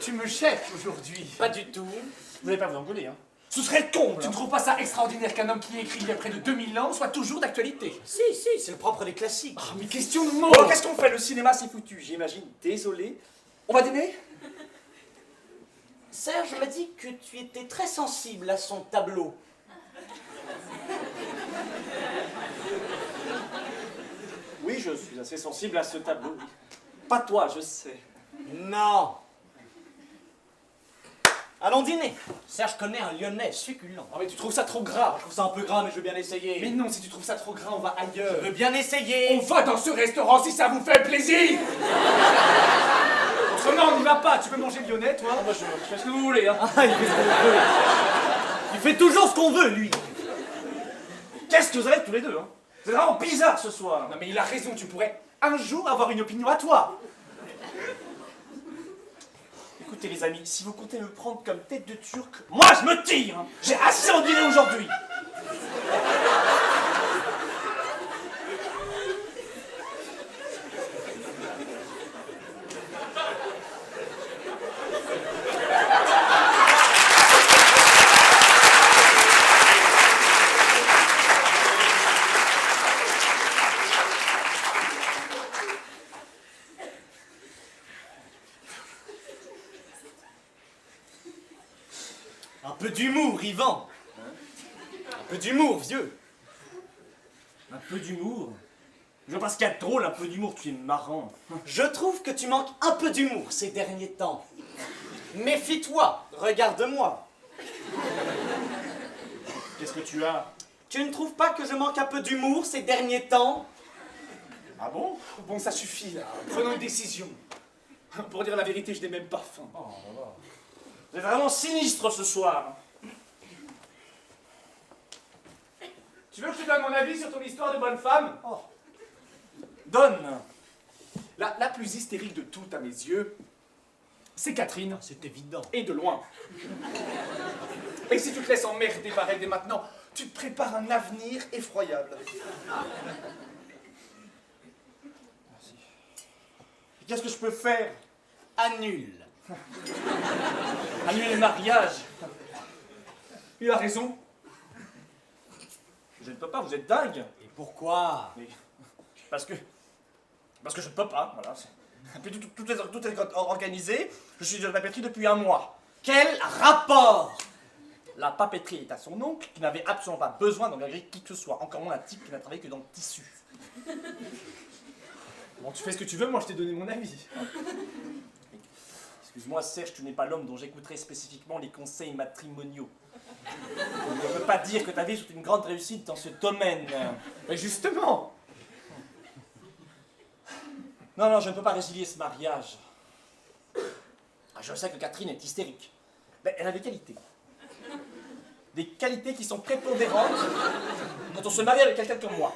Tu me cherches aujourd'hui. Pas du tout. Vous n'allez pas vous engueuler, hein? Ce serait le comble. Tu ne trouves pas ça extraordinaire qu'un homme qui écrit il y a près de 2000 ans soit toujours d'actualité? Si, c'est le propre des classiques. Ah, mais question de mots. Bon, qu'est-ce qu'on fait? Le cinéma, c'est foutu, j'imagine. Désolé. On va dîner? Serge m'a dit que tu étais très sensible à son tableau. Oui, je suis assez sensible à ce tableau. Pas toi, je sais. Non. Allons dîner. Serge connaît un Lyonnais succulent. Ah, mais tu trouves ça trop gras. Je trouve ça un peu gras, mais je veux bien essayer. Mais non, si tu trouves ça trop gras, on va ailleurs. Je veux bien essayer. On va dans ce restaurant si ça vous fait plaisir. Autrement, on n'y va pas. Tu veux manger lyonnais, toi? Moi, je fais ce que vous voulez, hein. Ah, il fait ce qu'on veut. Il fait toujours ce qu'on veut, lui. Qu'est-ce que vous avez tous les deux, hein? C'est vraiment bizarre ce soir. Non, mais il a raison. Tu pourrais un jour avoir une opinion à toi. Écoutez, les amis, si vous comptez me prendre comme tête de turc, moi, je me tire, hein. J'ai assez en dîner aujourd'hui. Un peu d'humour, Yvan. Un peu d'humour, vieux. Un peu d'humour. Je vois pas ce qu'il y a de drôle, un peu d'humour, tu es marrant. Je trouve que tu manques un peu d'humour ces derniers temps. Méfie-toi, regarde-moi. Qu'est-ce que tu as? Tu ne trouves pas que je manque un peu d'humour ces derniers temps? Ah bon? Bon, ça suffit, là. Prenons une décision. Pour dire la vérité, je n'ai même pas faim. Oh, voilà. Vous êtes vraiment sinistre ce soir. Tu veux que je te donne mon avis sur ton histoire de bonne femme? Oh. Donne. La plus hystérique de toutes, à mes yeux, c'est Catherine. C'est évident. Et de loin. Et si tu te laisses emmerder par elle dès maintenant, tu te prépares un avenir effroyable. Qu'est-ce que je peux faire? Annule. Annuler le mariage. Il a raison. Je ne peux pas, vous êtes dingue. Et pourquoi? Mais parce que je ne peux pas, voilà. Puis tout est organisé. Je suis de la papeterie depuis 1 mois. Quel rapport? La papeterie est à son oncle, qui n'avait absolument pas besoin d'engager qui que ce soit, encore moins un type qui n'a travaillé que dans le tissu. Bon, tu fais ce que tu veux, moi je t'ai donné mon avis. Excuse-moi Serge, tu n'es pas l'homme dont j'écouterai spécifiquement les conseils matrimoniaux. On ne peut pas dire que ta vie est une grande réussite dans ce domaine. Mais justement! Non, je ne peux pas résilier ce mariage. Je sais que Catherine est hystérique. Mais elle a des qualités. Des qualités qui sont prépondérantes quand on se marie avec quelqu'un comme moi.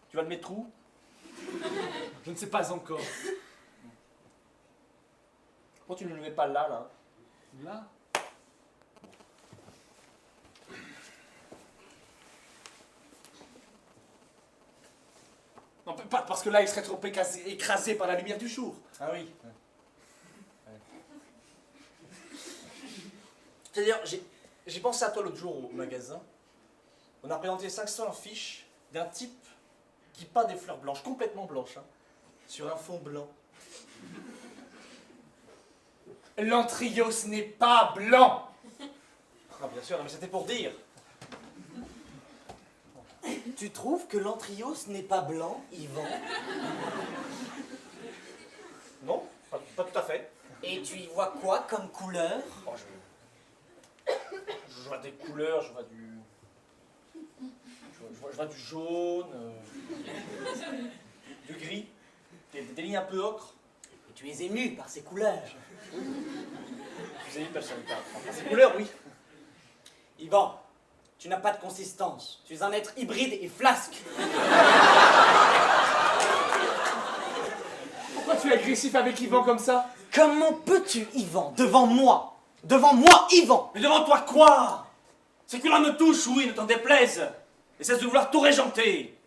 Tu vas le mettre où? Je ne sais pas encore. Pourquoi tu ne le mets pas là, là? Là? Non, pas parce que là il serait trop écrasé par la lumière du jour. Ah oui. C'est-à-dire, j'ai pensé à toi l'autre jour au magasin. On a présenté 500 affiches d'un type qui peint des fleurs blanches, complètement blanches, hein, sur un fond blanc. L'Antrios n'est pas blanc. Ah bien sûr, mais c'était pour dire. Tu trouves que l'Antrios n'est pas blanc, Yvan? Non, pas tout à fait. Et tu y vois quoi comme couleur? Oh, je vois des couleurs, je vois du... Je vois du jaune, du gris, des lignes un peu ocre. Et tu es ému par ces couleurs. Vous avez personne par ces couleurs, oui. Yvan, tu n'as pas de consistance. Tu es un être hybride et flasque. Pourquoi tu es agressif avec Yvan comme ça? Comment peux-tu, Yvan, devant moi, Yvan? Mais devant toi quoi? Ces couleurs me touchent, oui, ne t'en déplaise. Et cesse de vouloir tout régenter.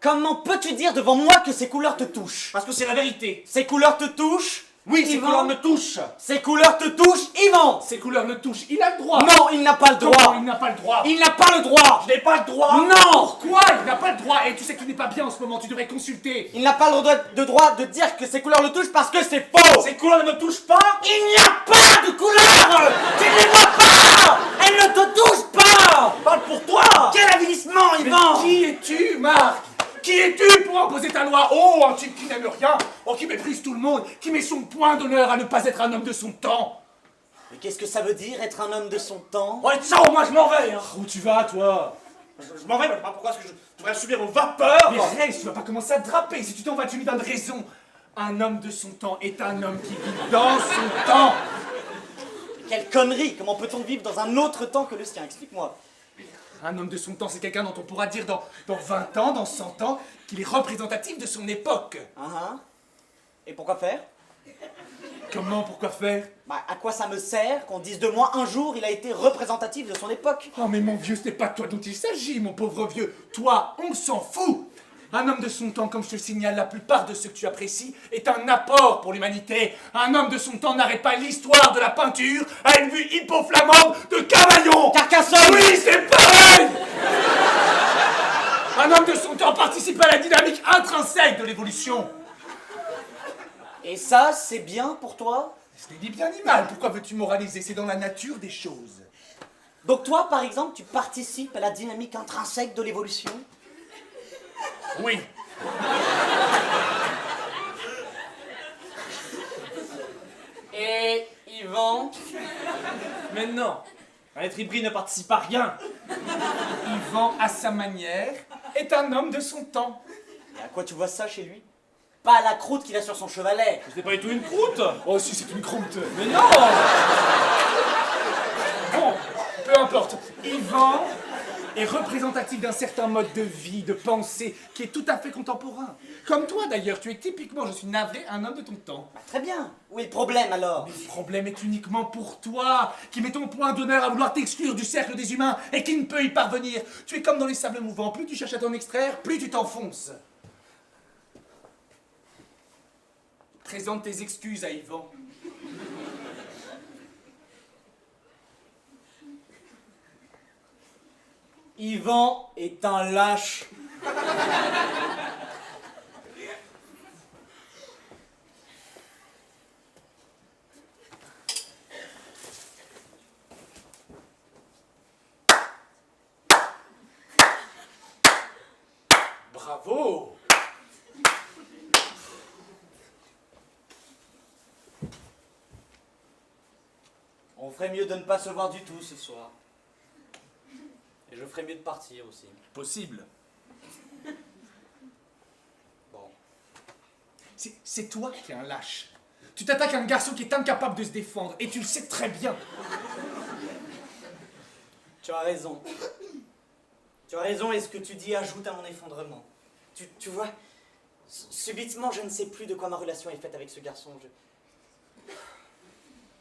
Comment peux-tu dire devant moi que ces couleurs te touchent? Parce que c'est la vérité. Ces couleurs te touchent? Oui, ces Yvan, couleurs me touchent. Ces couleurs te touchent, Yvan? Ces couleurs le touchent, il a le droit. Non, il n'a pas le Comment droit. il n'a pas le droit? Il n'a pas le droit. Je n'ai pas le droit. Non. Pourquoi il n'a pas le droit? Et tu sais que tu n'es pas bien en ce moment, tu devrais consulter. Il n'a pas le droit de dire que ces couleurs le touchent parce que c'est faux. Ces couleurs ne me touchent pas. Il n'y a pas de couleurs. Tu ne les vois pas. Elles ne te touchent pas. Parle pour toi. Quel avilissement, Mais Yvan. qui es-tu, Marc? Qui es-tu pour imposer ta loi? Oh, un type qui n'aime rien, oh, qui méprise tout le monde, qui met son point d'honneur à ne pas être un homme de son temps. Mais qu'est-ce que ça veut dire, être un homme de son temps? Ouais, ciao, moi je m'en vais. Hein. Où tu vas, toi? Je m'en vais, mais pas pourquoi est-ce que je devrais subir aux vapeurs? Mais reste, tu vas pas commencer à te draper. Si tu t'en vas, tu lui donnes raison. Un homme de son temps est un homme qui vit dans son temps. Quelle connerie. Comment peut-on vivre dans un autre temps que le sien? Explique-moi. Un homme de son temps, c'est quelqu'un dont on pourra dire dans 20 ans, dans 100 ans, qu'il est représentatif de son époque. Et pourquoi faire? Comment, pourquoi faire? Bah, à quoi ça me sert qu'on dise de moi un jour il a été représentatif de son époque? Oh mais mon vieux, ce n'est pas de toi dont il s'agit, mon pauvre vieux. Toi, on s'en fout. Un homme de son temps, comme je te le signale, la plupart de ceux que tu apprécies, est un apport pour l'humanité. Un homme de son temps n'arrête pas l'histoire de la peinture à une vue hippoflammante de Cavaillon. Carcassonne. Oui, c'est pareil. Un homme de son temps participe à la dynamique intrinsèque de l'évolution. Et ça, c'est bien pour toi? Ce n'est ni bien ni mal. Pourquoi veux-tu moraliser? C'est dans la nature des choses. Donc toi, par exemple, tu participes à la dynamique intrinsèque de l'évolution? Oui. Et Yvan? Mais non, un être hybride ne participe à rien. Yvan, à sa manière, est un homme de son temps. Et à quoi tu vois ça chez lui? Pas à la croûte qu'il a sur son chevalet. Ce n'est pas du tout une croûte. Oh si, c'est une croûte. Mais non. Bon, peu importe. Yvan est représentatif d'un certain mode de vie, de pensée, qui est tout à fait contemporain. Comme toi d'ailleurs, tu es typiquement, je suis navré, un homme de ton temps. Bah, très bien. Où est le problème alors? Le problème est uniquement pour toi, qui met ton point d'honneur à vouloir t'exclure du cercle des humains et qui ne peut y parvenir. Tu es comme dans les sables mouvants, plus tu cherches à t'en extraire, plus tu t'enfonces. Présente tes excuses à Yvan. Yvan est un lâche. Bravo! On ferait mieux de ne pas se voir du tout ce soir. Et je ferais mieux de partir aussi. Possible. Bon. C'est toi qui es un lâche. Tu t'attaques à un garçon qui est incapable de se défendre, et tu le sais très bien. Tu as raison. Tu as raison et ce que tu dis ajoute à mon effondrement. Tu vois, subitement je ne sais plus de quoi ma relation est faite avec ce garçon.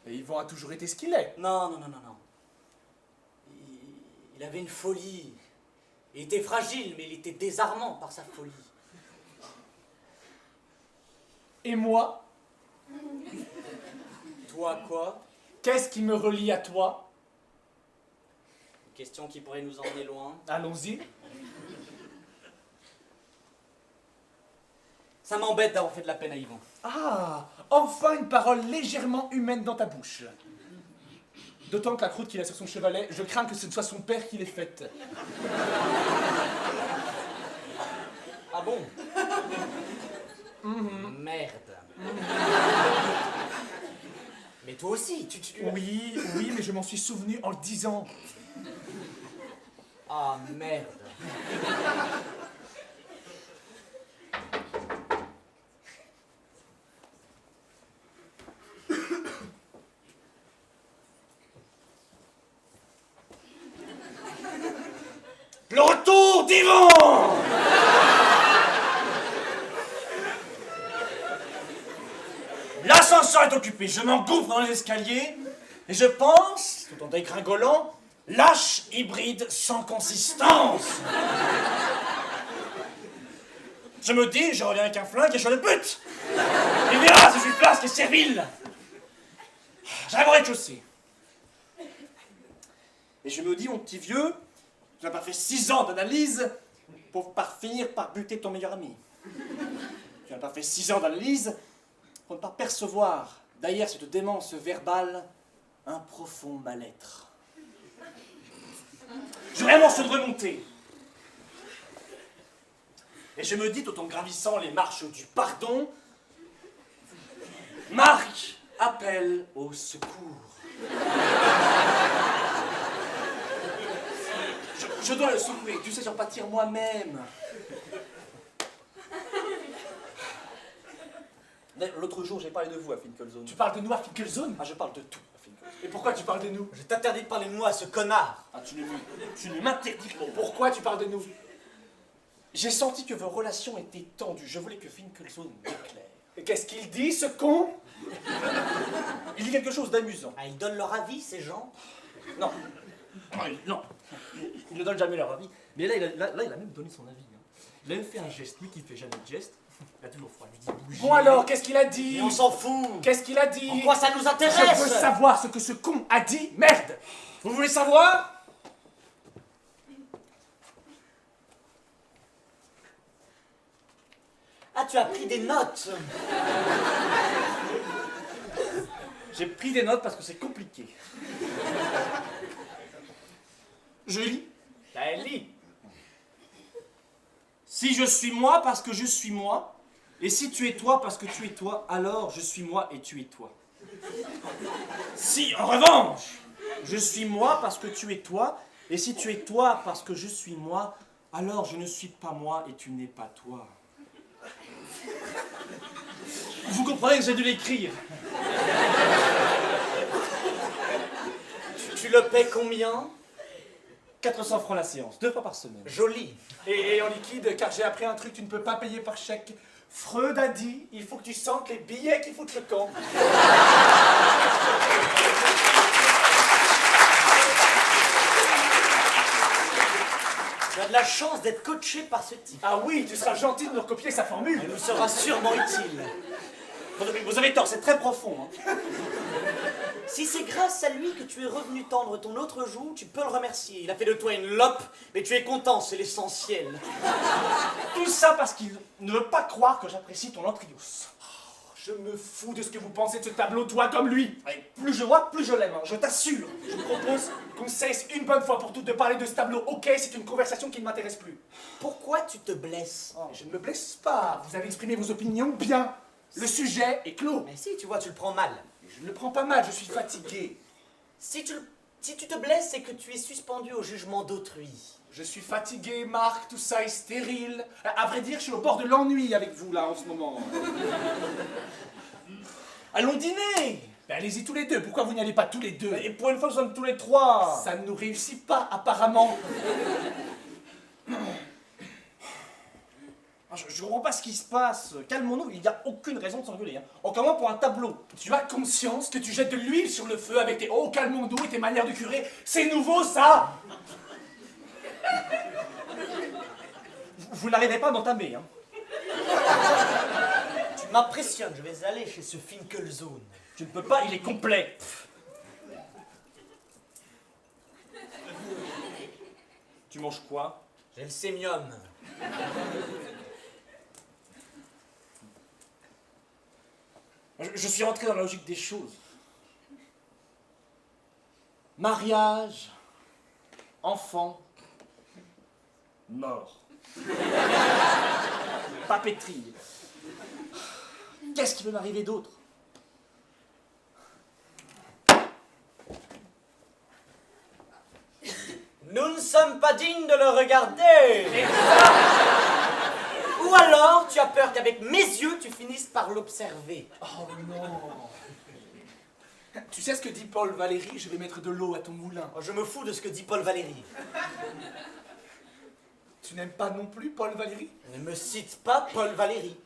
Et Yvan a toujours été ce qu'il est. Non. Il avait une folie. Il était fragile, mais il était désarmant par sa folie. Et moi, Toi, quoi? qu'est-ce qui me relie à toi? Une question qui pourrait nous emmener loin. Allons-y. Ça m'embête d'avoir fait de la peine à Yvan. Ah, enfin une parole légèrement humaine dans ta bouche. D'autant que la croûte qu'il a sur son chevalet, je crains que ce ne soit son père qui l'ait faite. Ah bon? Merde. Mais toi aussi, tu... Oui, mais je m'en suis souvenu en le disant. Ah merde. Le retour d'Yvan! L'ascenseur est occupé, je m'engouffre dans les escaliers et je pense, tout en dégringolant, lâche hybride sans consistance. Je me dis, je reviens avec un flingue et je le bute. Il verra si je suis flasque et servile. J'arrive au rez-de-chaussée. Et je me dis, mon petit vieux, tu n'as pas fait 6 ans d'analyse pour finir par buter ton meilleur ami. Tu n'as pas fait 6 ans d'analyse pour ne pas percevoir, derrière cette démence verbale, un profond mal-être. Je m'amorce de remonter. Et je me dis, tout en gravissant les marches du pardon, Marc appelle au secours. Je dois le secourir, tu sais, j'en pâtir moi-même. L'autre jour, j'ai parlé de vous à Finkelzone. Tu parles de nous à Finkelzone? Ah, je parle de tout à Finkelzone. Et pourquoi tu parles de nous? Je t'interdis de parler de moi à ce connard. Ah, tu ne m'interdis pas. Pourquoi tu parles de nous? J'ai senti que vos relations étaient tendues. Je voulais que Finkelzone m'éclaire. Et qu'est-ce qu'il dit, ce con? Il dit quelque chose d'amusant. Ah, ils donnent leur avis, ces gens? Non. Non. Il ne donne jamais leur avis. Mais là, il a même donné son avis. Hein. Il a même fait un geste. Lui qui ne fait jamais de geste, il a toujours froid. Il dit bougie. Bon alors, qu'est-ce qu'il a dit? Mais on s'en fout. Qu'est-ce qu'il a dit? Pourquoi ça nous Je intéresse? veux savoir ce que ce con a dit, merde! Vous voulez savoir? Ah, tu as pris des notes. J'ai pris des notes parce que c'est compliqué. Je lis. Ben, lis. Si je suis moi parce que je suis moi, et si tu es toi parce que tu es toi, alors je suis moi et tu es toi. Si, en revanche, je suis moi parce que tu es toi, et si tu es toi parce que je suis moi, alors je ne suis pas moi et tu n'es pas toi. Vous comprenez que j'ai dû l'écrire. Tu le paies combien? 400 francs la séance, 2 fois par semaine. Joli. Et en liquide, car j'ai appris un truc, tu ne peux pas payer par chèque. Freud a dit, il faut que tu sentes les billets qui foutent le camp. Tu as de la chance d'être coaché par ce type. Ah oui, tu seras gentil de nous recopier sa formule. Elle nous sera sûrement utile. Vous avez tort, c'est très profond. Hein. Si c'est grâce à lui que tu es revenu tendre ton autre joue, tu peux le remercier. Il a fait de toi une lope, mais tu es content, c'est l'essentiel. Tout ça parce qu'il ne veut pas croire que j'apprécie ton Antrius. Je me fous de ce que vous pensez de ce tableau, toi comme lui. Allez, plus je vois, plus je l'aime, hein, je t'assure. Je vous propose qu'on cesse une bonne fois pour toutes de parler de ce tableau. Ok, c'est une conversation qui ne m'intéresse plus. Pourquoi tu te blesses? Je ne me blesse pas. Vous avez exprimé vos opinions bien. Le sujet est clos. Mais si, tu vois, tu le prends mal. Je ne le prends pas mal, je suis fatigué. Si tu te blesses, c'est que tu es suspendu au jugement d'autrui. Je suis fatigué, Marc, tout ça est stérile. À vrai dire, je suis au bord de l'ennui avec vous, là, en ce moment. Allons dîner. Ben, allez-y tous les deux, pourquoi vous n'y allez pas tous les deux? Et pour une fois, nous sommes tous les trois. Ça ne nous réussit pas, apparemment. Je comprends pas ce qui se passe. Calmons-nous, il n'y a aucune raison de s'engueuler. Hein. Encore moins pour un tableau. Tu as conscience que tu jettes de l'huile sur le feu avec tes « oh, calmons-nous » et tes manières de curer? C'est nouveau, ça? Vous n'arrivez pas à m'entamer. Hein. Tu m'impressionnes, je vais aller chez ce Finkelzone. Tu ne peux pas, il est complet. Tu manges quoi? J'ai le sémium. Je suis rentré dans la logique des choses. Mariage, enfant, mort. Papeterie. Qu'est-ce qui peut m'arriver d'autre? Nous ne sommes pas dignes de le regarder. Ou alors, tu as peur qu'avec mes yeux, tu finisses par l'observer. Oh non. Tu sais ce que dit Paul Valéry? Je vais mettre de l'eau à ton moulin. Oh, je me fous de ce que dit Paul Valéry. Tu n'aimes pas non plus Paul Valéry? Ne me cite pas Paul Valéry.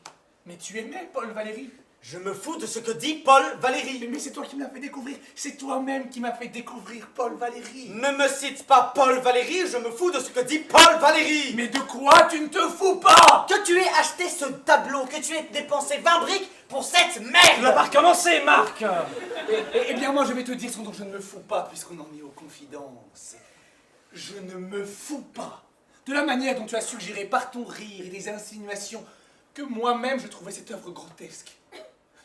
Mais tu aimais Paul Valéry. Je me fous de ce que dit Paul Valéry. Mais c'est toi qui me l'as fait découvrir. C'est toi-même qui m'as fait découvrir Paul Valéry. Ne me cite pas Paul Valéry, je me fous de ce que dit Paul Valéry. Mais de quoi tu ne te fous pas? Que tu aies acheté ce tableau, que tu aies dépensé 20 briques pour cette merde. Tu vas pas recommencer, Marc. Eh bien, moi, je vais te dire ce dont je ne me fous pas, puisqu'on en est aux confidences. Je ne me fous pas de la manière dont tu as suggéré par ton rire et des insinuations que moi-même je trouvais cette œuvre grotesque.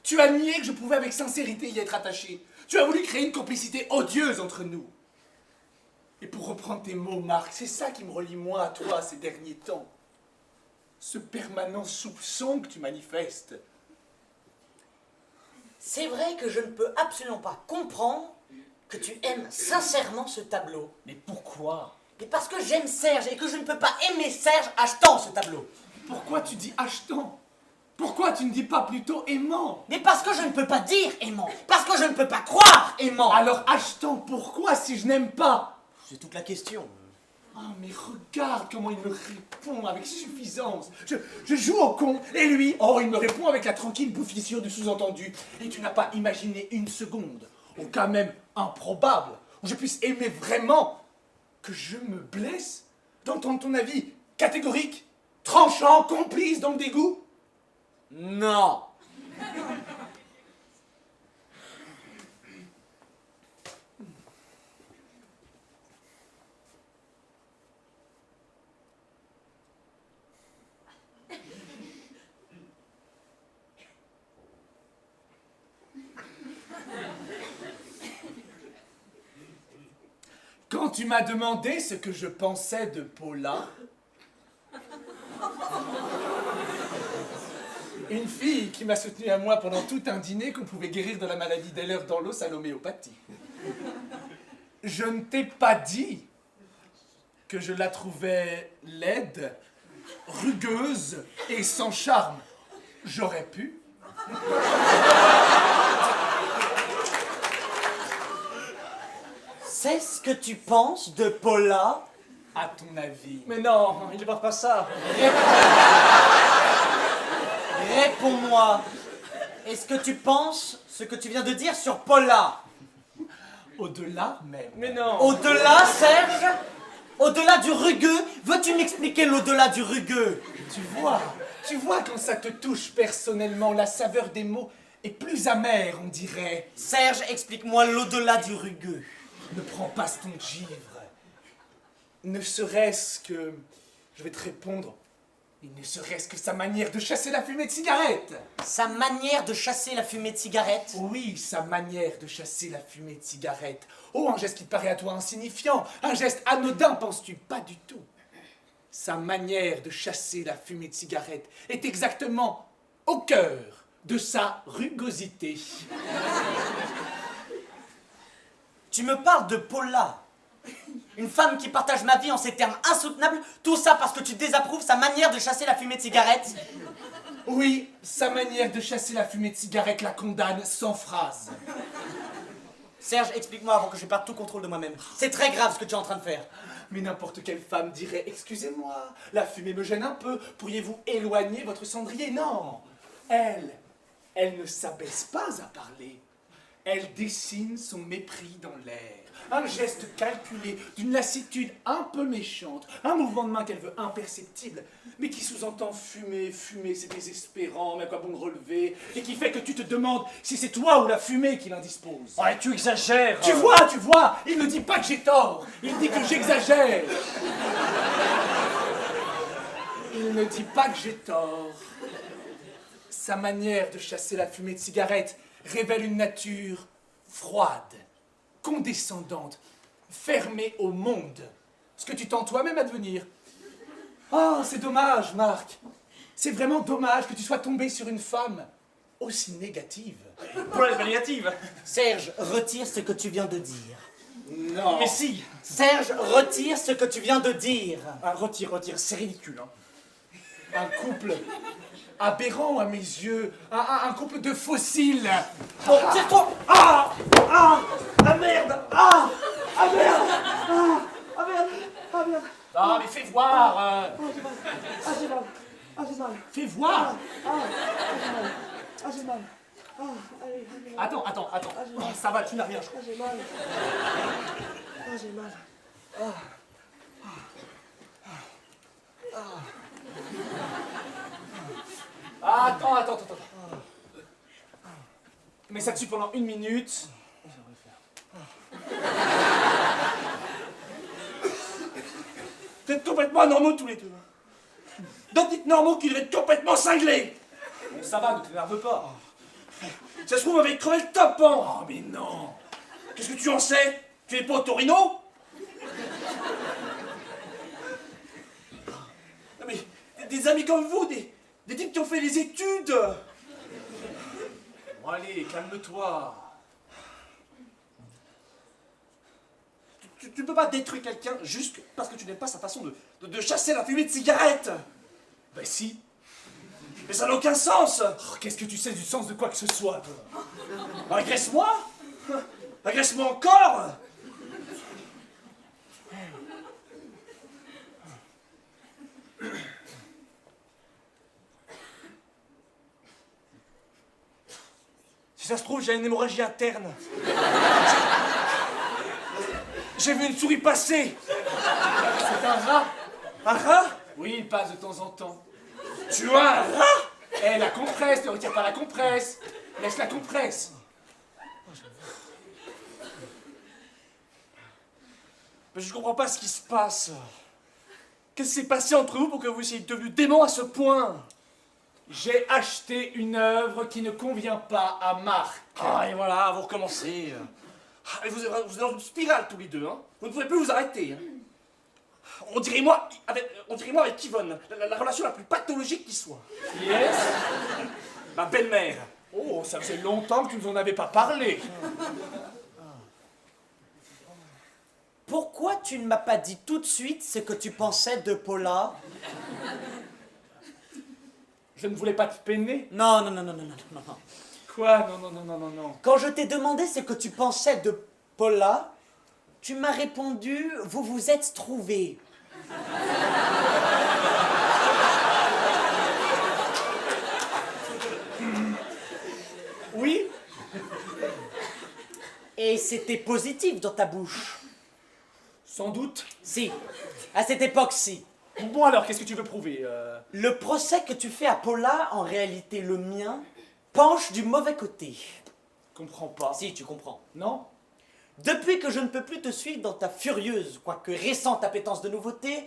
Tu as nié que je pouvais avec sincérité y être attaché. Tu as voulu créer une complicité odieuse entre nous. Et pour reprendre tes mots, Marc, c'est ça qui me relie moi à toi ces derniers temps. Ce permanent soupçon que tu manifestes. C'est vrai que je ne peux absolument pas comprendre que tu aimes sincèrement ce tableau. Mais pourquoi? Mais parce que j'aime Serge et que je ne peux pas aimer Serge achetant ce tableau. Pourquoi tu dis achetant? Pourquoi tu ne dis pas plutôt aimant? Mais parce que je ne peux pas dire aimant. Parce que je ne peux pas croire aimant. Alors achetant, pourquoi si je n'aime pas? C'est toute la question. Oh, mais regarde comment il me répond avec suffisance. Je joue au con, et lui, oh, il me répond avec la tranquille bouffissure du sous-entendu. Et tu n'as pas imaginé une seconde, au cas même improbable, où je puisse aimer vraiment, que je me blesse d'entendre ton avis catégorique, tranchant, complice dans le dégoût? Non. Quand tu m'as demandé ce que je pensais de Paula, une fille qui m'a soutenu à moi pendant tout un dîner qu'on pouvait guérir de la maladie d'Ehlers dans l'os à l'homéopathie. Je ne t'ai pas dit que je la trouvais laide, rugueuse et sans charme. J'aurais pu. C'est ce que tu penses de Paula? À ton avis. Mais non, il ne pense pas ça. Réponds-moi. Est-ce que tu penses ce que tu viens de dire sur Paula? Au-delà même. Mais non. Au-delà, Serge? Au-delà du rugueux? Veux-tu m'expliquer l'au-delà du rugueux? Tu vois quand ça te touche personnellement, la saveur des mots et plus amer, on dirait. Serge, explique-moi l'au-delà du rugueux. Ne prends pas ton givre. Ne serait-ce que... Je vais te répondre. Il ne serait-ce que sa manière de chasser la fumée de cigarette. Sa manière de chasser la fumée de cigarette. Oui, sa manière de chasser la fumée de cigarette. Oh, un geste qui te paraît à toi insignifiant, un geste anodin, penses-tu? Pas du tout. Sa manière de chasser la fumée de cigarette est exactement au cœur de sa rugosité. Tu me parles de Paula. Une femme qui partage ma vie en ces termes insoutenables, tout ça parce que tu désapprouves sa manière de chasser la fumée de cigarette. Oui, sa manière de chasser la fumée de cigarette la condamne sans phrase. Serge, explique-moi avant que je perde tout contrôle de moi-même. C'est très grave ce que tu es en train de faire. Mais n'importe quelle femme dirait « Excusez-moi, la fumée me gêne un peu, pourriez-vous éloigner votre cendrier ?» Non, elle ne s'abaisse pas à parler. Elle dessine son mépris dans l'air. Un geste calculé, d'une lassitude un peu méchante, un mouvement de main qu'elle veut imperceptible, mais qui sous-entend fumer, fumer, c'est désespérant, mais à quoi bon le relever, et qui fait que tu te demandes si c'est toi ou la fumée qui l'indispose. Ouais, tu exagères. Tu vois, il ne dit pas que j'ai tort, il dit que j'exagère. Il ne dit pas que j'ai tort. Sa manière de chasser la fumée de cigarette révèle une nature froide, condescendante, fermée au monde. Ce que tu tends toi-même à devenir. Oh, c'est dommage, Marc. C'est vraiment dommage que tu sois tombé sur une femme aussi négative. Pour elle, pas négative. Serge, retire ce que tu viens de dire. Non. Mais si. Serge, retire ce que tu viens de dire. Ah, retire, c'est ridicule. Hein. Un couple aberrant à mes yeux. Un couple de fossiles. Bon, tire-toi. Ah, merde. Ah, merde. Ah, merde. Ah, merde. Ah, mais fais voir. Ah, j'ai mal. Ah, j'ai mal. Fais voir. Ah, j'ai mal. Ah, allez, allez. Attends. Oh, ça va, tu n'as rien. Ah, j'ai mal. Ah, j'ai mal. Attends. Mais ça te suit pendant 1 minute. Vous êtes complètement anormaux tous les deux. D'entités normaux qui devraient être complètement cinglés. Bon, ça va, ne t'énerve pas. Ça se trouve, on avait crevé le top, hein. Oh, mais non. Qu'est-ce que tu en sais? Tu es pas au Torino? Non mais, des amis comme vous, des types qui ont fait les études. Bon, allez, calme-toi. Tu ne peux pas détruire quelqu'un juste parce que tu n'aimes pas sa façon de chasser la fumée de cigarette. Ben si. Mais ça n'a aucun sens. Oh, qu'est-ce que tu sais du sens de quoi que ce soit, toi? Agresse-moi. Agresse-moi encore. Si ça se trouve, j'ai une hémorragie interne. J'ai vu une souris passer. C'est un rat. Un rat? Oui, il passe de temps en temps. Tu as un rat? Eh, la compresse, ne retire pas la compresse. Laisse la compresse. Mais je comprends pas ce qui se passe. Qu'est-ce qui s'est passé entre vous pour que vous soyez devenus démons à ce point? J'ai acheté une œuvre qui ne convient pas à Marc. Ah, et voilà, vous recommencez. Ah, mais vous êtes dans une spirale tous les deux, hein. Vous ne pouvez plus vous arrêter. Hein. On dirait moi avec Yvonne, la relation la plus pathologique qui soit. Qui est-ce? Ma belle-mère. Oh, ça faisait longtemps que tu nous en avais pas parlé. Pourquoi tu ne m'as pas dit tout de suite ce que tu pensais de Paula? Je ne voulais pas te peiner. Non. Quoi? Non. Quand je t'ai demandé ce que tu pensais de Paula, tu m'as répondu « Vous vous êtes trouvés ». Oui? Et c'était positif dans ta bouche. Sans doute. Si, à cette époque-ci. Bon alors, qu'est-ce que tu veux prouver? Le procès que tu fais à Paula, en réalité le mien, penche du mauvais côté. Comprends pas. Si, tu comprends. Non? Depuis que je ne peux plus te suivre dans ta furieuse, quoique récente appétence de nouveauté,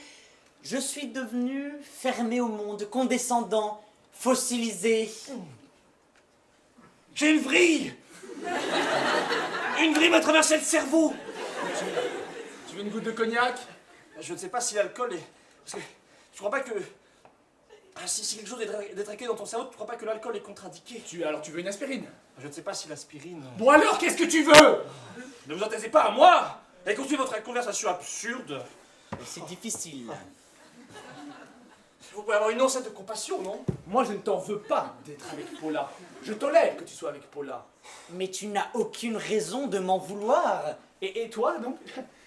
je suis devenu fermé au monde, condescendant, fossilisé. J'ai une vrille. Une vrille m'a traversé le cerveau. Tu veux une goutte de cognac? Je ne sais pas si l'alcool est... Parce que je crois pas que... Ah, si quelque chose est détraqué dans ton cerveau, tu crois pas que l'alcool est contre-indiqué? Alors tu veux une aspirine? Je ne sais pas si l'aspirine... Bon alors, qu'est-ce que tu veux? Ne vous entendez pas à moi et continuez votre conversation absurde. C'est difficile. Vous pouvez avoir une once de compassion, non? Moi, je ne t'en veux pas d'être avec Paula. Je tolère que tu sois avec Paula. Mais tu n'as aucune raison de m'en vouloir. Et toi, donc?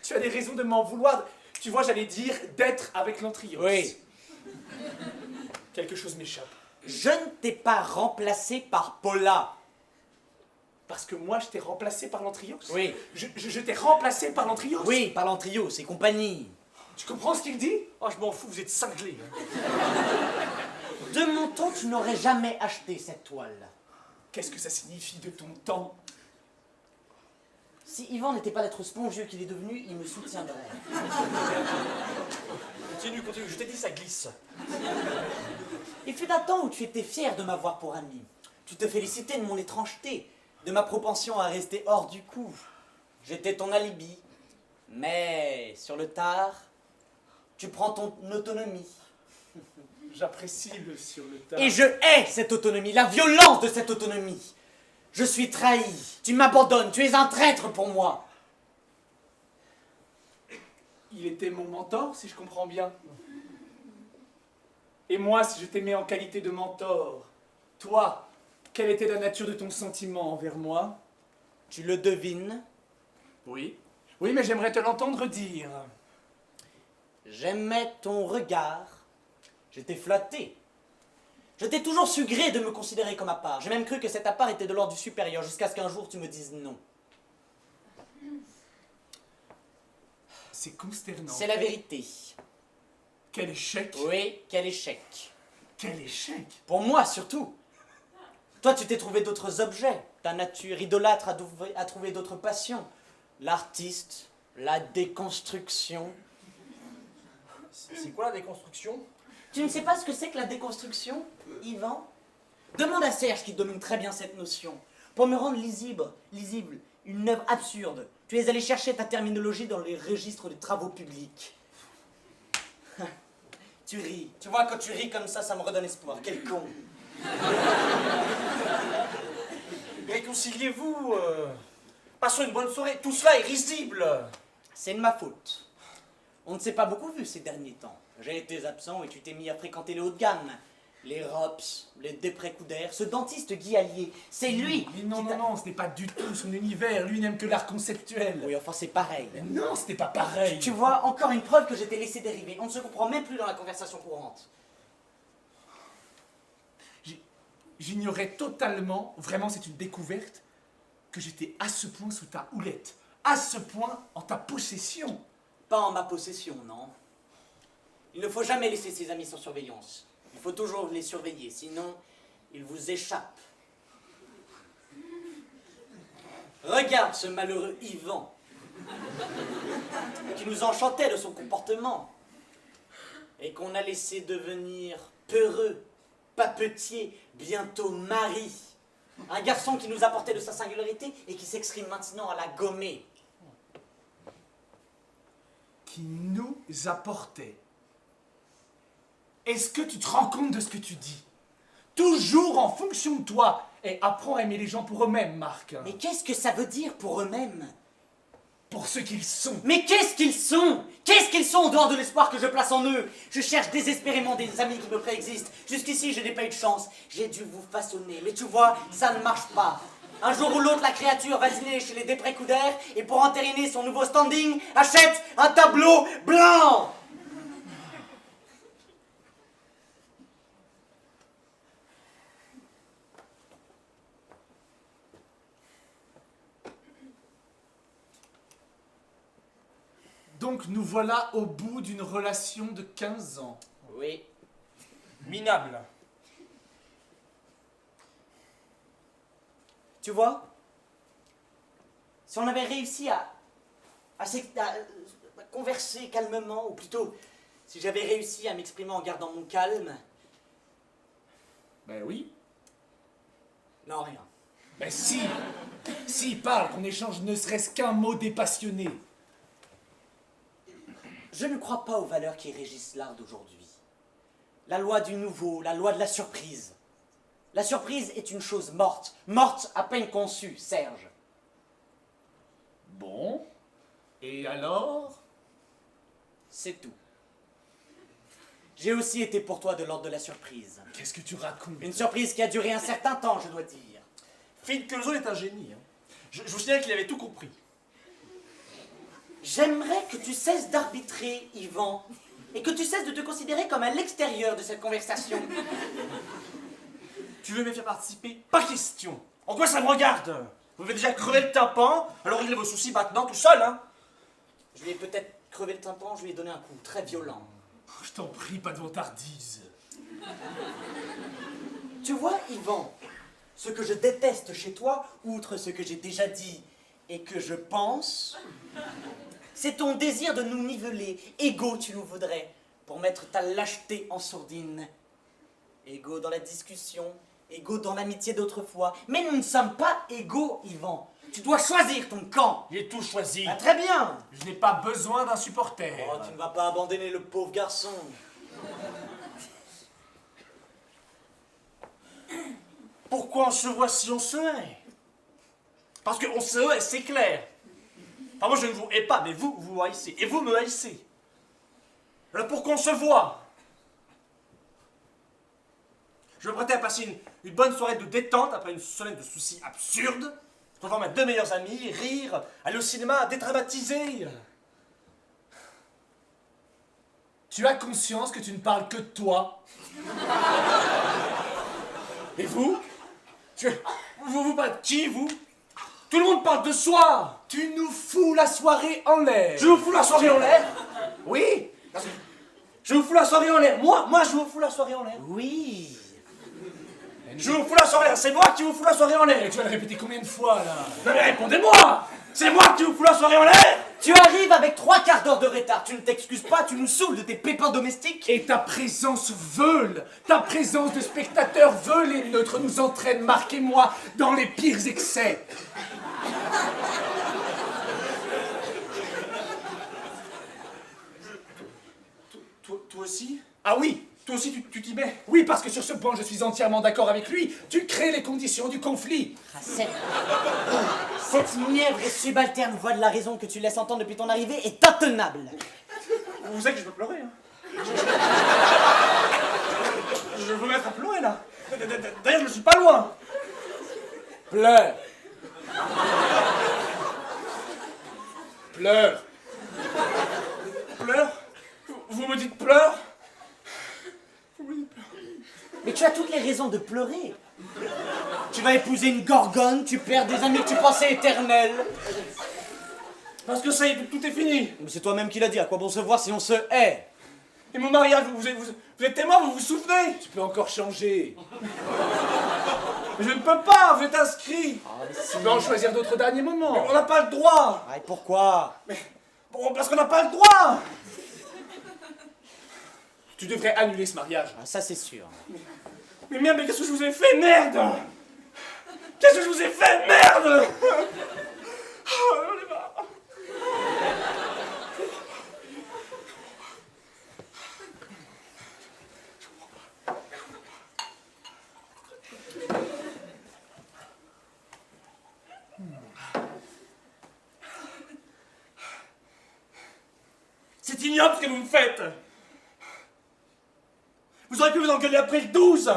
Tu as des raisons de m'en vouloir. Tu vois, j'allais dire d'être avec l'Antrios. Oui. Quelque chose m'échappe. Je ne t'ai pas remplacé par Paula. Parce que moi, je t'ai remplacé par l'Antrios? Oui. Je t'ai remplacé par l'Antrios? Oui, par l'Antrios et compagnie. Tu comprends ce qu'il dit? Oh, je m'en fous, vous êtes cinglés. De mon temps, tu n'aurais jamais acheté cette toile. Qu'est-ce que ça signifie de ton temps? Si Yvan n'était pas l'être spongieux qu'il est devenu, il me soutiendrait. Continue, je t'ai dit, ça glisse. Il fut un temps où tu étais fier de m'avoir pour ami. Tu te félicitais de mon étrangeté, de ma propension à rester hors du coup. J'étais ton alibi. Mais sur le tard, tu prends ton autonomie. J'apprécie le sur le tas. Et je hais cette autonomie, la violence de cette autonomie. Je suis trahi, tu m'abandonnes, tu es un traître pour moi. Il était mon mentor, si je comprends bien. Et moi, si je t'aimais en qualité de mentor, toi, quelle était la nature de ton sentiment envers moi? Tu le devines? Oui. Oui, mais j'aimerais te l'entendre dire. J'aimais ton regard. J'étais flatté. Je t'ai toujours su gré de me considérer comme à part. J'ai même cru que cet à part était de l'ordre du supérieur, jusqu'à ce qu'un jour tu me dises non. C'est consternant. C'est la vérité. Quel échec. Oui, quel échec. Quel échec. Pour moi surtout. Toi, tu t'es trouvé d'autres objets. Ta nature idolâtre a trouvé d'autres passions. L'artiste, la déconstruction. C'est quoi la déconstruction? Tu ne sais pas ce que c'est que la déconstruction, Yvan? Demande à Serge qui domine très bien cette notion. Pour me rendre lisible, une œuvre absurde, tu es allé chercher ta terminologie dans les registres des travaux publics. Tu ris. Tu vois, quand tu ris comme ça me redonne espoir. Quel con. Réconciliez-vous. Passons une bonne soirée. Tout cela est risible. C'est de ma faute. On ne s'est pas beaucoup vu ces derniers temps. J'ai été absent et tu t'es mis à fréquenter les hauts de gamme. Les Rops, les Desprécoudère, ce dentiste Guy Allier, c'est lui. Mais non, ce n'est pas du tout son univers. Lui n'aime que l'art conceptuel. Oui, enfin c'est pareil. Mais non, ce n'est pas pareil. Tu vois, encore une preuve que j'étais laissé dériver. On ne se comprend même plus dans la conversation courante. J'ignorais totalement, vraiment c'est une découverte, que j'étais à ce point sous ta houlette. À ce point en ta possession. Pas en ma possession, non. Il ne faut jamais laisser ses amis sans surveillance. Il faut toujours les surveiller, sinon ils vous échappent. Regarde ce malheureux Yvan, qui nous enchantait de son comportement, et qu'on a laissé devenir peureux, papetier, bientôt mari. Un garçon qui nous apportait de sa singularité et qui s'exprime maintenant à la gommer. Qui nous apportait. Est-ce que tu te rends compte de ce que tu dis? Toujours en fonction de toi. Et apprends à aimer les gens pour eux-mêmes, Marc. Mais qu'est-ce que ça veut dire pour eux-mêmes? Pour ce qu'ils sont. Mais qu'est-ce qu'ils sont? Qu'est-ce qu'ils sont en dehors de l'espoir que je place en eux? Je cherche désespérément des amis qui me préexistent. Jusqu'ici, je n'ai pas eu de chance. J'ai dû vous façonner. Mais tu vois, ça ne marche pas. Un jour ou l'autre, la créature va dîner chez les Desprécoudère et pour entériner son nouveau standing, achète un tableau blanc. Donc nous voilà au bout d'une relation de 15 ans. Oui. Minable. Tu vois, si on avait réussi à converser calmement, ou plutôt, si j'avais réussi à m'exprimer en gardant mon calme... Ben oui. Non, rien. Ben si, parle, qu'on échange ne serait-ce qu'un mot dépassionné. Je ne crois pas aux valeurs qui régissent l'art d'aujourd'hui. La loi du nouveau, la loi de la surprise. La surprise est une chose morte, morte à peine conçue, Serge. Bon, et alors? C'est tout. J'ai aussi été pour toi de l'ordre de la surprise. Qu'est-ce que tu racontes? Une surprise qui a duré un certain temps, je dois dire. Philippe Clouseau est un génie. Hein. Je vous signale qu'il avait tout compris. J'aimerais que tu cesses d'arbitrer, Yvan, et que tu cesses de te considérer comme à l'extérieur de cette conversation. Tu veux me faire participer? Pas question. En quoi ça me regarde? Vous avez déjà crevé le tympan, alors réglez vos soucis maintenant tout seul, hein. Je lui ai peut-être crevé le tympan, je lui ai donné un coup très violent. Je t'en prie, pas de vantardise. Tu vois, Yvan, ce que je déteste chez toi, outre ce que j'ai déjà dit et que je pense, c'est ton désir de nous niveler. Égo, tu nous voudrais, pour mettre ta lâcheté en sourdine. Égo dans la discussion, égaux dans l'amitié d'autrefois. Mais nous ne sommes pas égaux, Yvan. Tu dois choisir ton camp. J'ai tout choisi. Ah, très bien. Je n'ai pas besoin d'un supporter. Oh, tu ne vas pas abandonner le pauvre garçon. Pourquoi on se voit si on se hait? Parce qu'on se hait, c'est clair. Enfin, moi je ne vous hais pas, mais vous me haïssez. Et vous me haïssez. Alors pourquoi on se voit? Je me prêtais à passer une bonne soirée de détente après une semaine de soucis absurdes. Je voir mes deux meilleurs amis, rire, aller au cinéma, dédramatiser. Tu as conscience que tu ne parles que de toi? Et vous? Vous parlez de qui, vous? Tout le monde parle de soi. Tu nous fous la soirée en l'air. Je vous fous la soirée en l'air? Oui. Je vous fous la soirée en l'air. Moi, je vous fous la soirée en l'air. Oui. Je vous fous la soirée en l'air. C'est moi qui vous fous la soirée en Et l'air. tu vas le répéter combien de fois, là? Non mais répondez-moi. C'est moi qui vous fous la soirée en l'air. Tu arrives avec 3/4 d'heure de retard. Tu ne t'excuses pas, tu nous saoules de tes pépins domestiques. Et ta présence veule, ta présence de spectateur veule et neutre nous entraîne, Marc et moi, dans les pires excès. Toi aussi? Ah oui. Toi aussi tu t'y mets. Oui, parce que sur ce point, je suis entièrement d'accord avec lui. Tu crées les conditions du conflit. Ah, cette mièvre et subalterne voix de la raison que tu laisses entendre depuis ton arrivée est intenable. Vous savez que je peux pleurer, hein. Je veux mettre à pleurer, là. D'ailleurs, je ne suis pas loin. Pleure. Pleure. Pleure? Vous me dites pleure? Mais tu as toutes les raisons de pleurer. Tu vas épouser une gorgone, tu perds des amis que tu pensais éternels. Parce que ça y est, tout est fini. Mais c'est toi-même qui l'as dit, à quoi bon se voir si on se hait? Et mon mariage, vous êtes témoin, vous vous souvenez? Tu peux encore changer. Mais je ne peux pas, vous êtes inscrit. Tu peux en choisir d'autres derniers moments. On n'a pas le droit. Ah, et pourquoi? Bon, parce qu'on n'a pas le droit. Tu devrais annuler ce mariage. Ah, ça c'est sûr. Mais merde, mais qu'est-ce que je vous ai fait, merde? Qu'est-ce que je vous ai fait, merde? Oh, j'en ai marre. C'est ignoble ce que vous me faites. Vous auriez pu vous engueuler après le 12.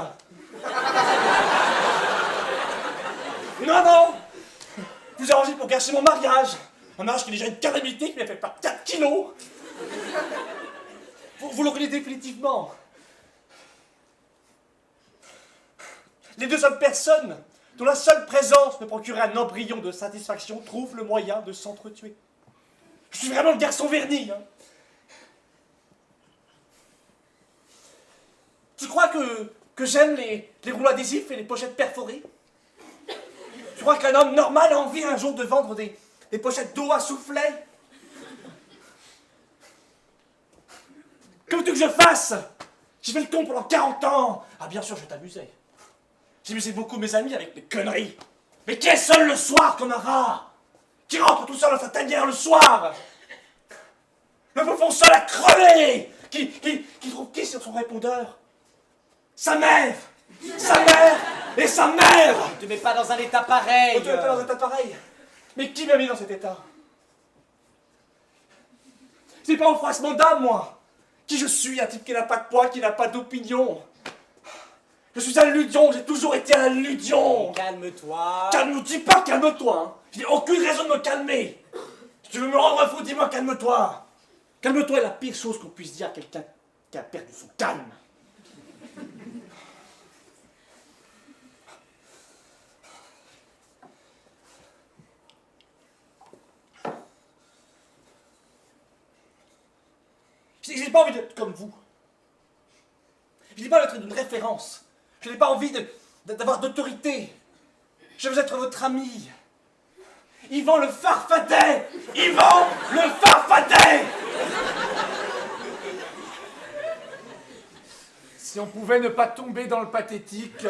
Non. Vous arrangez pour gâcher mon mariage. Un mariage qui est déjà une calamité, qui m'a fait perdre 4 kilos. Vous le relayez définitivement. Les deux seules personnes dont la seule présence me procurait un embryon de satisfaction trouvent le moyen de s'entretuer. Je suis vraiment le garçon verni, hein. Tu crois que j'aime les rouleaux adhésifs et les pochettes perforées? Tu crois qu'un homme normal a envie un jour de vendre des pochettes d'eau à soufflet? Que veux-tu que je fasse? J'ai fait le con pendant 40 ans. Ah bien sûr, je t'amusais. J'ai amusé beaucoup mes amis avec mes conneries. Mais qui est seul le soir comme un rat? Qui rentre tout seul dans sa tanière le soir? Le bouffon seul à crever! Qui trouve qui sur son répondeur? Sa mère! Sa mère! Et sa mère! Ne te mets pas dans un état pareil. Tu n'es pas dans un état pareil. Mais qui m'a mis dans cet état? C'est pas au froissement d'âme, moi. Qui je suis? Un type qui n'a pas de poids, qui n'a pas d'opinion. Je suis un ludion, j'ai toujours été un ludion. Calme-toi. Dis pas calme-toi. Hein. J'ai aucune raison de me calmer. Si tu veux me rendre fou, dis-moi calme-toi. Calme-toi est la pire chose qu'on puisse dire à quelqu'un qui a perdu son calme. J'ai pas envie d'être comme vous. Je n'ai pas envie d'être d'une référence. Je n'ai pas envie d'avoir d'autorité. Je veux être votre ami. Yvan le Farfadet. Yvan le Farfadet. Si on pouvait ne pas tomber dans le pathétique.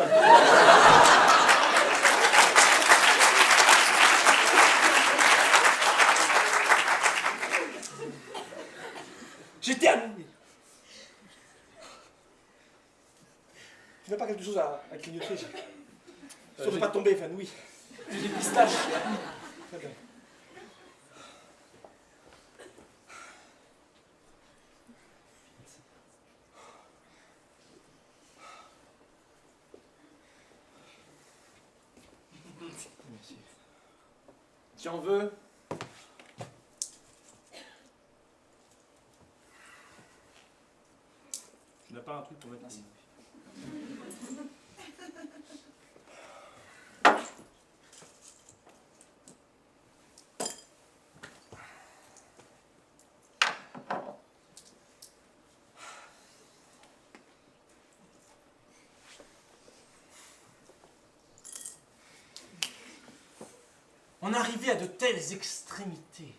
J'étais amoureux. Tu n'as pas quelque chose à clignoter? Sur ne pas tomber évanoui. J'ai des pistaches. Très bien. Merci. Tu en veux? Tu n'as pas un truc pour mettre ici? On arrivait à de telles extrémités.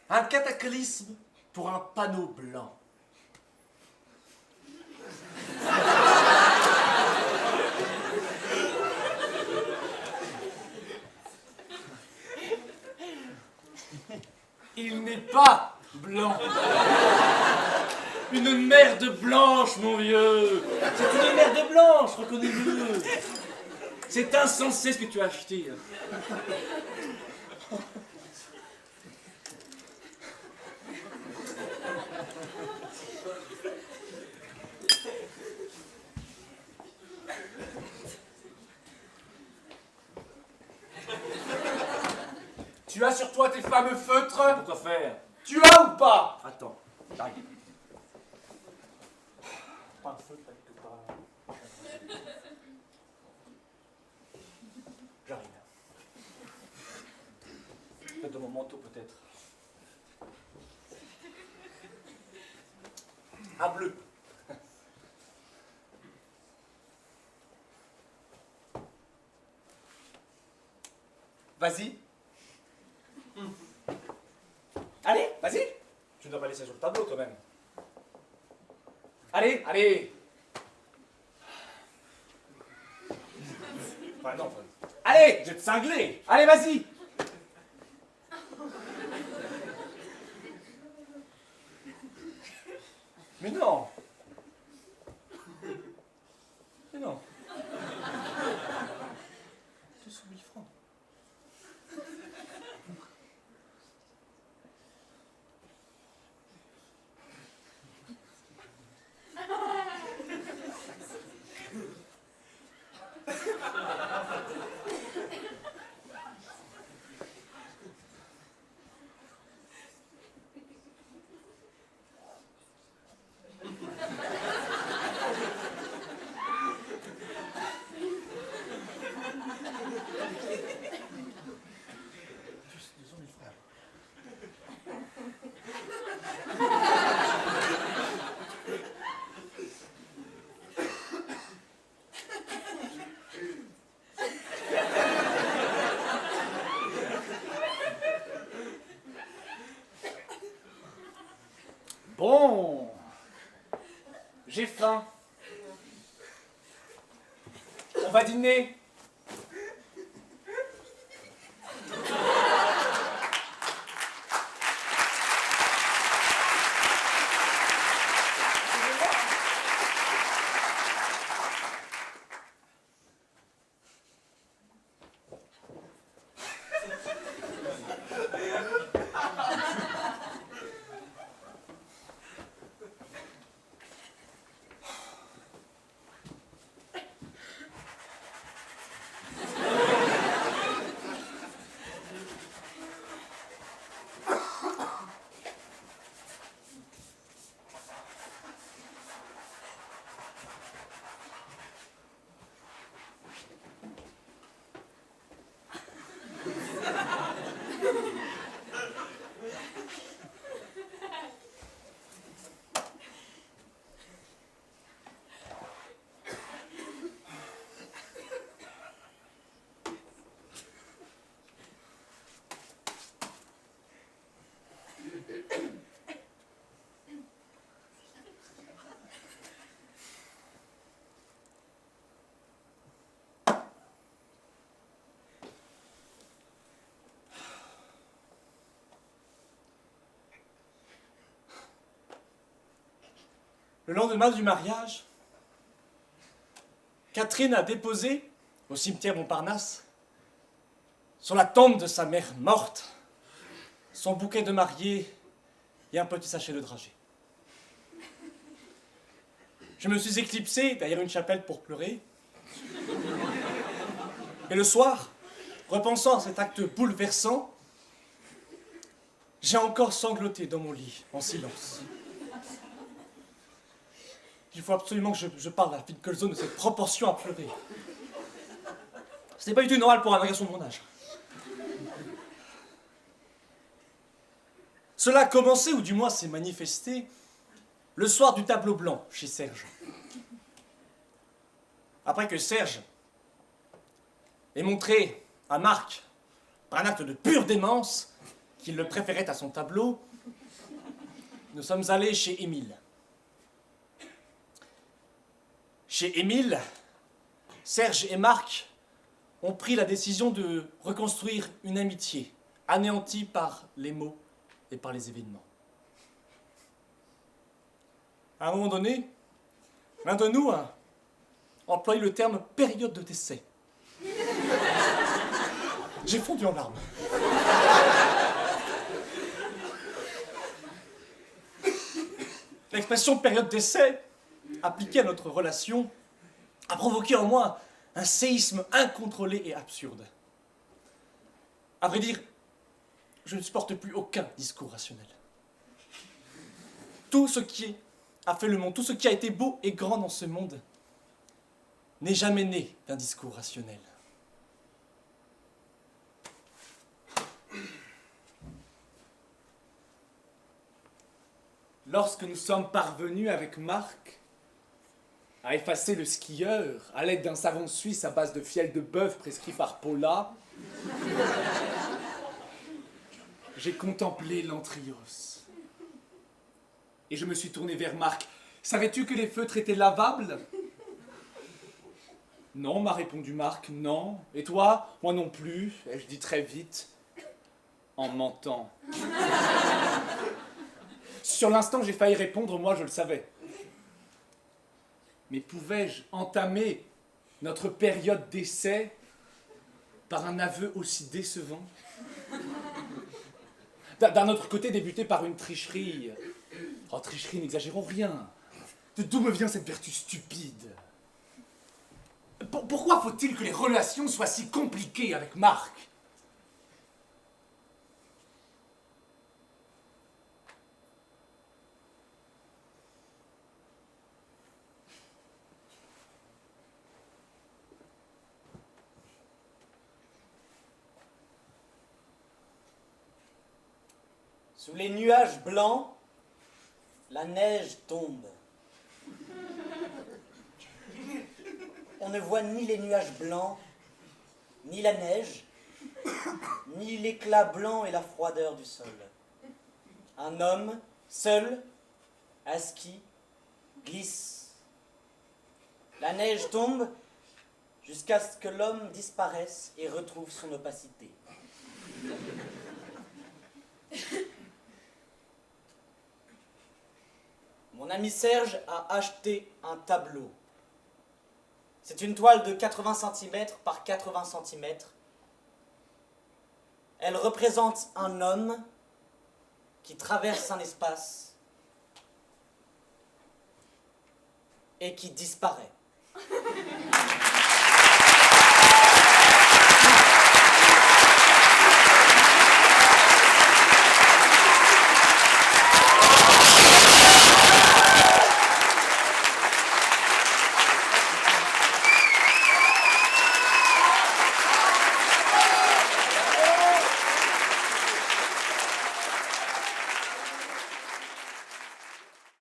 Un cataclysme pour un panneau blanc. Il n'est pas blanc. Une merde blanche, mon vieux. C'est une merde blanche, reconnais-le. C'est insensé ce que tu as acheté. Tu as sur toi tes fameux feutres? Pourquoi faire? Tu as ou pas? Attends, j'arrive. Pas un feu, quelque part. J'arrive. Peut-être de mon manteau, peut-être. Un bleu. Vas-y. Allez, vas-y. Tu ne dois pas laisser sur le tableau, quand même. Allez, allez. Enfin, non. Allez, je vais te cingler. Allez, vas-y. Mais non. Mais non. 200 000 francs. J'ai faim. On va dîner. Le lendemain du mariage, Catherine a déposé au cimetière Montparnasse, sur la tombe de sa mère morte, son bouquet de mariée et un petit sachet de dragée. Je me suis éclipsé derrière une chapelle pour pleurer. Et le soir, repensant à cet acte bouleversant, j'ai encore sangloté dans mon lit, en silence. Il faut absolument que je parle à Finkelzone de cette proportion à pleurer. Ce n'est pas du tout normal pour un garçon de mon âge. Cela a commencé, ou du moins s'est manifesté, le soir du tableau blanc chez Serge. Après que Serge ait montré à Marc, par un acte de pure démence, qu'il le préférait à son tableau, nous sommes allés chez Émile. Chez Émile, Serge et Marc ont pris la décision de reconstruire une amitié anéantie par les mots et par les événements. À un moment donné, l'un de nous a employé le terme « période de décès ». J'ai fondu en larmes. L'expression « période d'essai » appliquée à notre relation a provoqué en moi un séisme incontrôlé et absurde. À vrai dire, je ne supporte plus aucun discours rationnel. Tout ce qui a fait le monde, tout ce qui a été beau et grand dans ce monde, n'est jamais né d'un discours rationnel. Lorsque nous sommes parvenus avec Marc à effacer le skieur à l'aide d'un savon suisse à base de fiel de bœuf prescrit par Paula, j'ai contemplé l'Antrios. Et je me suis tourné vers Marc. Savais-tu que les feutres étaient lavables? Non, m'a répondu Marc, non. Et toi? Moi non plus, ai-je dit très vite, en mentant. Sur l'instant, j'ai failli répondre, moi je le savais. Mais pouvais-je entamer notre période d'essai par un aveu aussi décevant? D'un autre côté, débuter par une tricherie. Oh, tricherie, n'exagérons rien. D'où me vient cette vertu stupide? Pourquoi faut-il que les relations soient si compliquées avec Marc? Sous les nuages blancs, la neige tombe. On ne voit ni les nuages blancs, ni la neige, ni l'éclat blanc et la froideur du sol. Un homme, seul, à ski, glisse La neige tombe jusqu'à ce que l'homme disparaisse et retrouve son opacité. Mon ami Serge a acheté un tableau. C'est une toile de 80 cm par 80 cm. Elle représente un homme qui traverse un espace et qui disparaît.